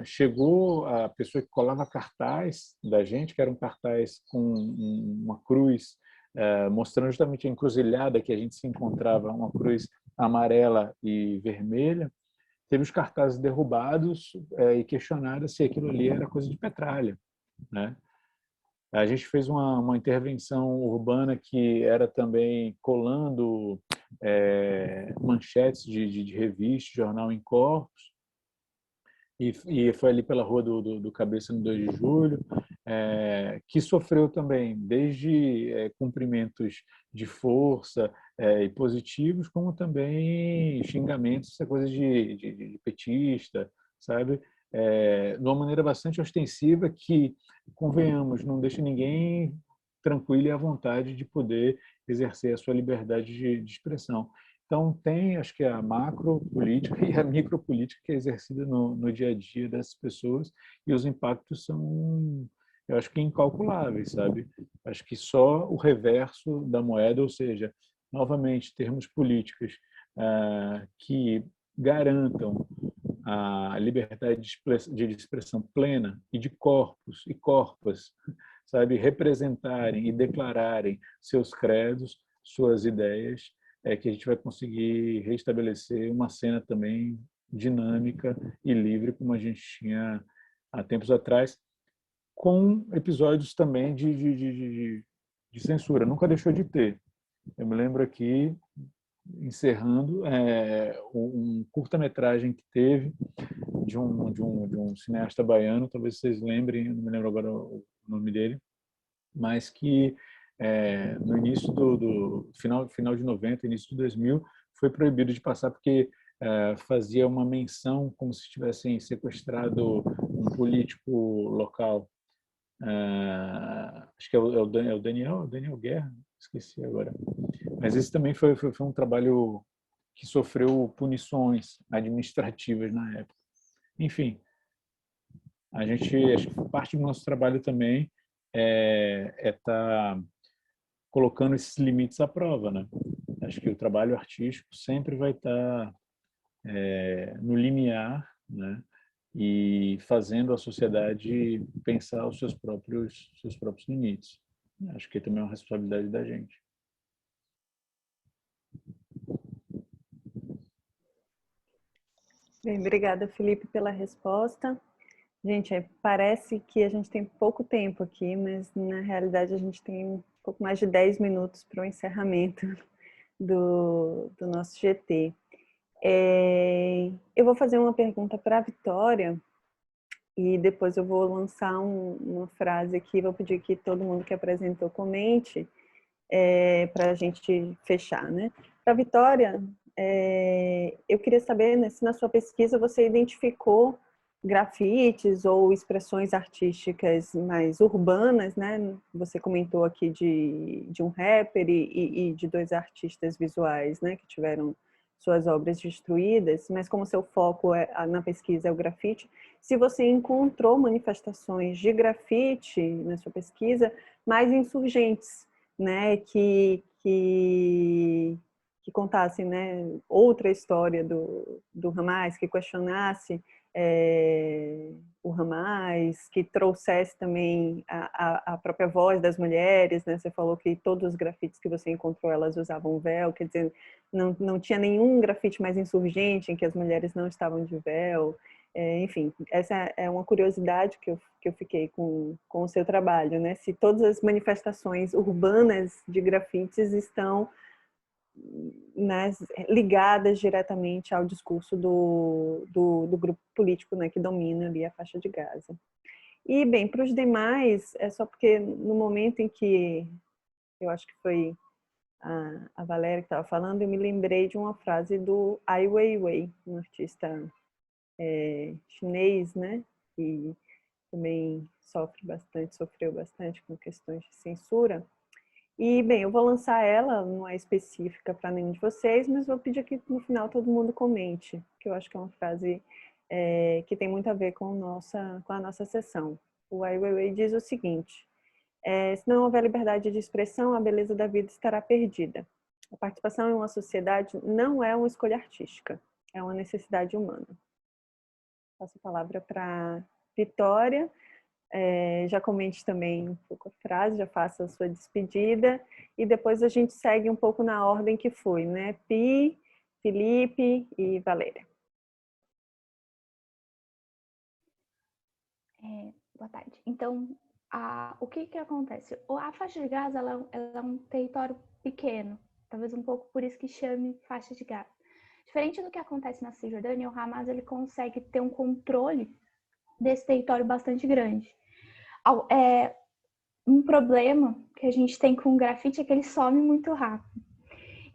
Chegou a pessoa que colava cartaz da gente, que era um cartaz com uma cruz, mostrando justamente a encruzilhada que a gente se encontrava, uma cruz amarela e vermelha. Teve os cartazes derrubados e questionaram se aquilo ali era coisa de petralha, né? A gente fez uma intervenção urbana que era também colando manchetes de revista, jornal em corpos, e foi ali pela Rua do Cabeça, no 2 de julho, que sofreu também, desde cumprimentos de força e positivos, como também xingamentos, essa coisa de petista, sabe? De uma maneira bastante ostensiva que, convenhamos, não deixa ninguém tranquilo e à vontade de poder exercer a sua liberdade de expressão. Então, tem, acho que a macropolítica e a micropolítica que é exercida no dia a dia dessas pessoas, e os impactos são, eu acho que incalculáveis, sabe? Acho que só o reverso da moeda, ou seja, novamente, termos políticas que garantam a liberdade de expressão plena e de corpos e corpas, sabe, representarem e declararem seus credos, suas ideias, que a gente vai conseguir restabelecer uma cena também dinâmica e livre, como a gente tinha há tempos atrás, com episódios também de censura. Nunca deixou de ter. Eu me lembro aqui, encerrando, um curta-metragem que teve de um cineasta baiano, talvez vocês lembrem, não me lembro agora o nome dele, mas que no início do final de 90, início de 2000, foi proibido de passar porque fazia uma menção como se tivessem sequestrado um político local. Acho que é o Daniel Guerra, esqueci agora. Mas esse também foi um trabalho que sofreu punições administrativas na época. Enfim, acho que parte do nosso trabalho também tá colocando esses limites à prova, né? Acho que o trabalho artístico sempre vai estar no limiar, né? E fazendo a sociedade pensar os seus próprios limites. Acho que também é uma responsabilidade da gente. Bem, obrigada, Felipe, pela resposta. Gente, parece que a gente tem pouco tempo aqui, mas na realidade a gente tem um pouco mais de 10 minutos para o encerramento do nosso GT. Eu vou fazer uma pergunta para a Vitória e depois eu vou lançar uma frase aqui, vou pedir que todo mundo que apresentou comente para a gente fechar, né? Para a Vitória, eu queria saber, né, se na sua pesquisa você identificou grafites ou expressões artísticas mais urbanas, né? Você comentou aqui de um rapper e de 2 artistas visuais, né, que tiveram suas obras destruídas, mas como seu foco na pesquisa é o grafite, se você encontrou manifestações de grafite na sua pesquisa mais insurgentes, né, que contassem, né, outra história do Hamas, que questionasse o Hamas, que trouxesse também a própria voz das mulheres, né? Você falou que todos os grafites que você encontrou, elas usavam véu, quer dizer, não tinha nenhum grafite mais insurgente em que as mulheres não estavam de véu. Enfim, essa é uma curiosidade que eu fiquei com o seu trabalho, né? Se todas as manifestações urbanas de grafites estão, né, ligadas diretamente ao discurso do grupo político, né, que domina ali a faixa de Gaza. E, bem, para os demais, é só porque no momento em que, eu acho que foi a Valéria que estava falando, eu me lembrei de uma frase do Ai Weiwei, um artista chinês, né, que também sofreu bastante com questões de censura. E, bem, eu vou lançar ela, não é específica para nenhum de vocês, mas vou pedir que no final todo mundo comente, que eu acho que é uma frase que tem muito a ver com a nossa sessão. O Ai Weiwei diz o seguinte: se não houver liberdade de expressão, a beleza da vida estará perdida. A participação em uma sociedade não é uma escolha artística, é uma necessidade humana. Passo a palavra para Vitória. Já comente também um pouco a frase, já faça a sua despedida e depois a gente segue um pouco na ordem que foi, né? Pi, Felipe e Valéria. Boa tarde. Então, o que acontece? A faixa de Gaza ela é um território pequeno, talvez um pouco por isso que chame faixa de Gaza. Diferente do que acontece na Cisjordânia, o Hamas ele consegue ter um controle desse território bastante grande. Um problema que a gente tem com o grafite é que ele some muito rápido.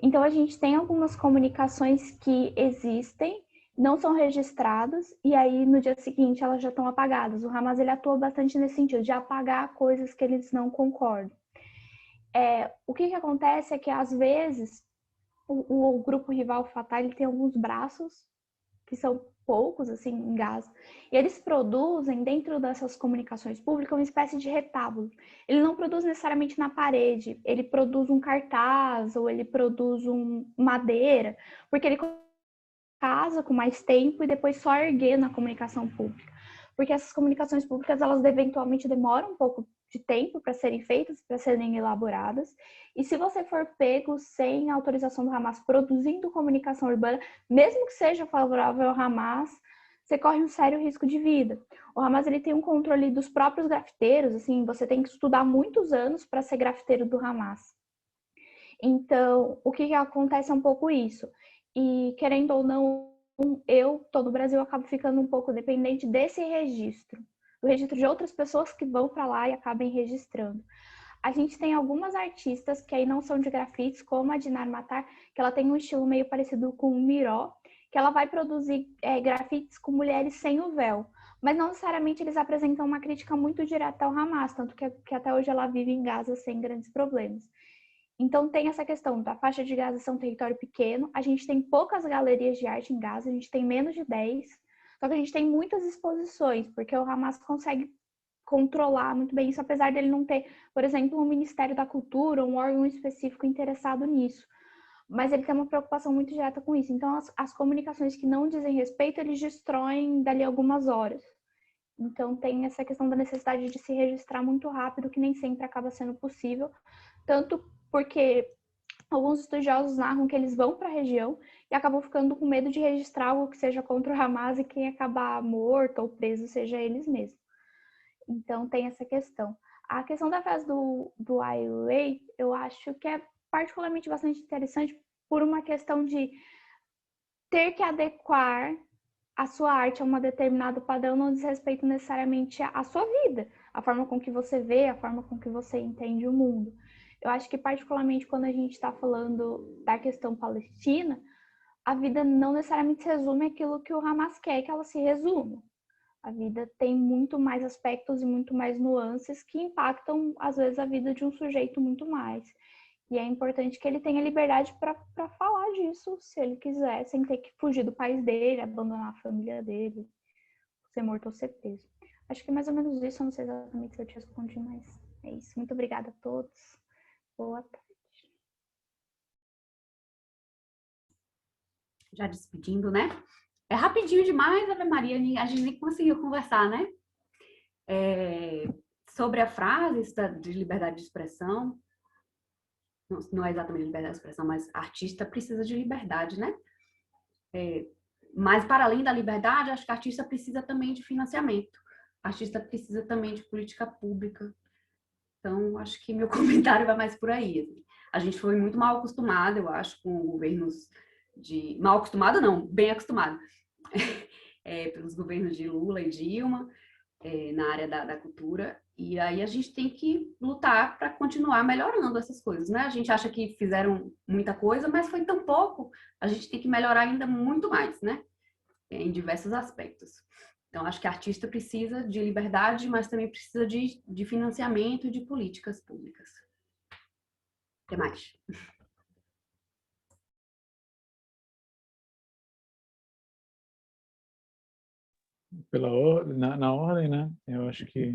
Então, a gente tem algumas comunicações que existem, não são registradas, e aí no dia seguinte elas já estão apagadas. O Hamas ele atua bastante nesse sentido, de apagar coisas que eles não concordam. O que acontece é que, às vezes, o grupo rival Fatah ele tem alguns braços, que são poucos, assim, em Gaza, e eles produzem, dentro dessas comunicações públicas, uma espécie de retábulo. Ele não produz necessariamente na parede, ele produz um cartaz, ou ele produz madeira, porque ele casa com mais tempo e depois só erguer na comunicação pública. Porque essas comunicações públicas, elas eventualmente demoram um pouco de tempo para serem feitas, para serem elaboradas. E se você for pego sem autorização do Hamas produzindo comunicação urbana, mesmo que seja favorável ao Hamas, você corre um sério risco de vida. O Hamas ele tem um controle dos próprios grafiteiros, assim, você tem que estudar muitos anos para ser grafiteiro do Hamas. Então, o que acontece é um pouco isso. E, querendo ou não, eu tô no Brasil, acabo ficando um pouco dependente desse registro, do registro de outras pessoas que vão para lá e acabem registrando. A gente tem algumas artistas que aí não são de grafites, como a Dinar Matar, que ela tem um estilo meio parecido com o Miró, que ela vai produzir grafites com mulheres sem o véu. Mas não necessariamente eles apresentam uma crítica muito direta ao Hamas, tanto que até hoje ela vive em Gaza sem grandes problemas. Então tem essa questão da faixa de Gaza ser um território pequeno, a gente tem poucas galerias de arte em Gaza, a gente tem menos de 10, só que a gente tem muitas exposições, porque o Hamas consegue controlar muito bem isso, apesar dele não ter, por exemplo, um Ministério da Cultura, um órgão específico interessado nisso. Mas ele tem uma preocupação muito direta com isso. Então, as comunicações que não dizem respeito, eles destroem dali algumas horas. Então, tem essa questão da necessidade de se registrar muito rápido, que nem sempre acaba sendo possível, tanto porque alguns estudiosos narram que eles vão para a região e acabam ficando com medo de registrar algo que seja contra o Hamas e quem acabar morto ou preso seja eles mesmos. Então, tem essa questão. A questão da frase do Ai Weiwei, eu acho que é particularmente bastante interessante por uma questão de ter que adequar a sua arte a um determinado padrão não diz respeito necessariamente à sua vida, a forma com que você vê, a forma com que você entende o mundo. Eu acho que particularmente quando a gente está falando da questão palestina, a vida não necessariamente se resume àquilo que o Hamas quer que ela se resuma. A vida tem muito mais aspectos e muito mais nuances que impactam, às vezes, a vida de um sujeito muito mais. E é importante que ele tenha liberdade para falar disso, se ele quiser, sem ter que fugir do país dele, abandonar a família dele, ser morto ou ser preso. Acho que é mais ou menos isso, eu não sei exatamente se eu te respondi, mas é isso. Muito obrigada a todos. Boa tarde. Já despedindo, né? É rapidinho demais, Ave Maria, a gente nem conseguiu conversar, né? Sobre a frase de liberdade de expressão, não é exatamente liberdade de expressão, mas artista precisa de liberdade, né? Mas para além da liberdade, acho que artista precisa também de financiamento. Artista precisa também de política pública. Então, acho que meu comentário vai mais por aí. A gente foi muito mal acostumado, eu acho, com governos de... Mal acostumado não, bem acostumado. Pelos governos de Lula e Dilma, na área da cultura. E aí a gente tem que lutar para continuar melhorando essas coisas, né? A gente acha que fizeram muita coisa, mas foi tão pouco. A gente tem que melhorar ainda muito mais, né? Em diversos aspectos. Então, acho que artista precisa de liberdade, mas também precisa de financiamento e de políticas públicas. Até mais. Na ordem, né? Eu acho que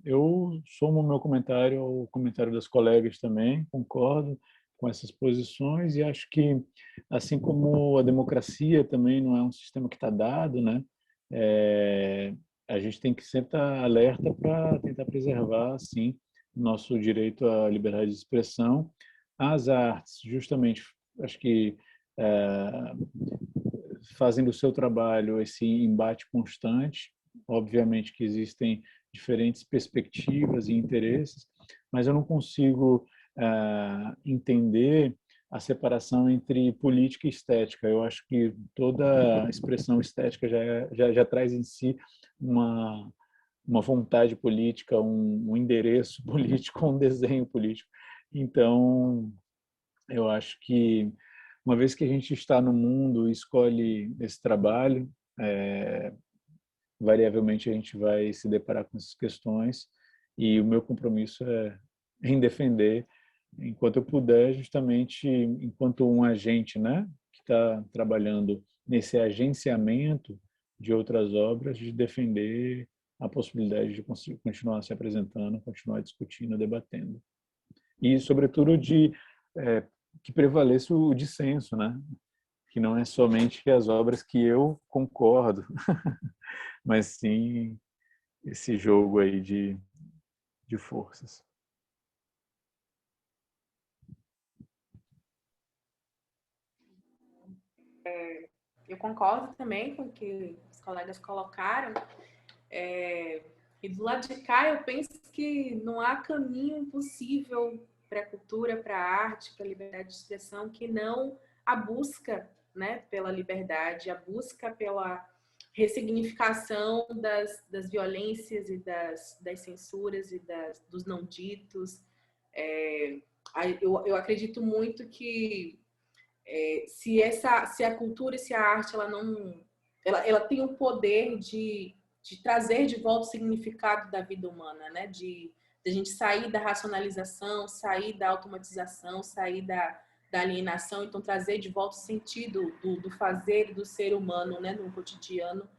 eu somo o meu comentário ao comentário das colegas também, concordo com essas posições e acho que, assim como a democracia também não é um sistema que está dado, né? A gente tem que sempre estar alerta para tentar preservar, assim, nosso direito à liberdade de expressão. As artes, justamente, acho que fazem do seu trabalho esse embate constante. Obviamente que existem diferentes perspectivas e interesses, mas eu não consigo entender a separação entre política e estética. Eu acho que toda expressão estética já traz em si uma vontade política, um endereço político, um desenho político. Então, eu acho que uma vez que a gente está no mundo e escolhe esse trabalho, variavelmente a gente vai se deparar com essas questões e o meu compromisso é em defender, enquanto eu puder, justamente enquanto um agente, né, que está trabalhando nesse agenciamento de outras obras, de defender a possibilidade de continuar se apresentando, continuar discutindo, debatendo. E, sobretudo, que prevaleça o dissenso, né? Que não é somente as obras que eu concordo, mas sim esse jogo aí de forças. Eu concordo também com o que os colegas colocaram. E do lado de cá, eu penso que não há caminho possível para a cultura, para a arte, para a liberdade de expressão, que não a busca, né, pela liberdade, a busca pela ressignificação das violências e das censuras e dos não ditos. Eu acredito muito que se a cultura e se a arte ela tem o poder de trazer de volta o significado da vida humana, né? De a gente sair da racionalização, sair da automatização, sair da alienação, então trazer de volta o sentido do fazer do ser humano, né? No cotidiano.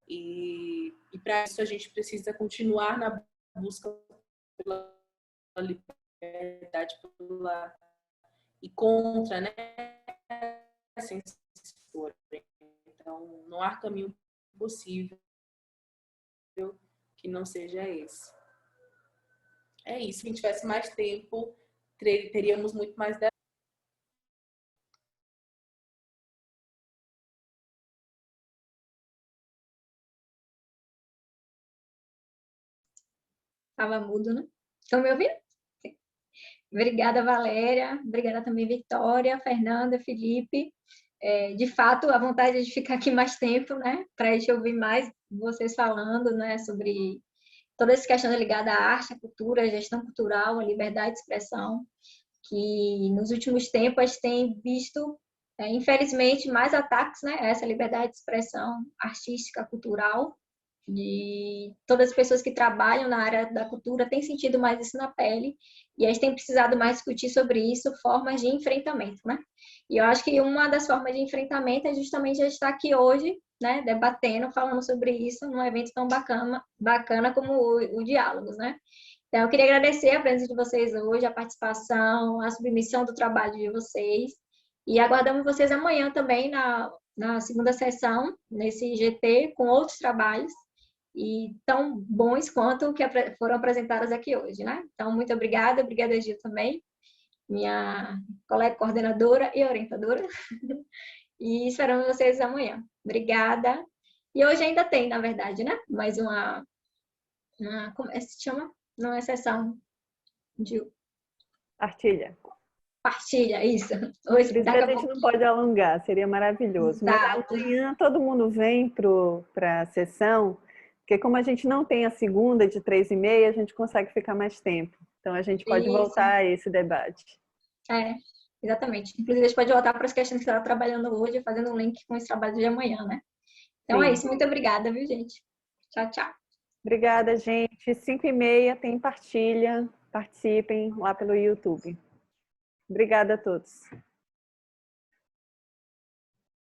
E para isso a gente precisa continuar na busca pela liberdade e contra, né? Censura. Então, não há caminho possível que não seja esse. É isso. Se a gente tivesse mais tempo, teríamos muito mais. Estava mudo, né? Estão me ouvindo? Sim. Obrigada, Valéria. Obrigada também, Vitória, Fernanda, Felipe. De fato, a vontade de ficar aqui mais tempo, né? Para a gente ouvir mais vocês falando, né? Sobre todas as questões ligadas à arte, à cultura, à gestão cultural, à liberdade de expressão, que nos últimos tempos a gente tem visto, infelizmente, mais ataques, né? A essa liberdade de expressão artística, cultural, de todas as pessoas que trabalham na área da cultura têm sentido mais isso na pele e a gente tem precisado mais discutir sobre isso, formas de enfrentamento, né? E eu acho que uma das formas de enfrentamento é justamente a gente estar aqui hoje, né, debatendo, falando sobre isso num evento tão bacana como o Diálogos, né? Então, eu queria agradecer a presença de vocês hoje, a participação, a submissão do trabalho de vocês e aguardamos vocês amanhã também na segunda sessão, nesse GT, com outros trabalhos e tão bons quanto o que foram apresentados aqui hoje, né? Então, muito obrigada, Gil também, minha colega coordenadora e orientadora, e esperamos vocês amanhã. Obrigada. E hoje ainda tem, na verdade, né? Mais como é que se chama? Não é sessão de... Partilha, isso. Hoje, Por isso que a gente não pode alongar, seria maravilhoso. Exato. Mas amanhã todo mundo vem para a sessão, porque como a gente não tem a segunda de 3h30, a gente consegue ficar mais tempo. Então a gente pode voltar a esse debate. Exatamente. Inclusive, a gente pode voltar para as questões que você está trabalhando hoje, fazendo um link com esse trabalho de amanhã, né? Então Sim. é isso. Muito obrigada, viu, gente? Tchau, tchau. Obrigada, gente. 5h30 tem partilha. Participem lá pelo YouTube. Obrigada a todos.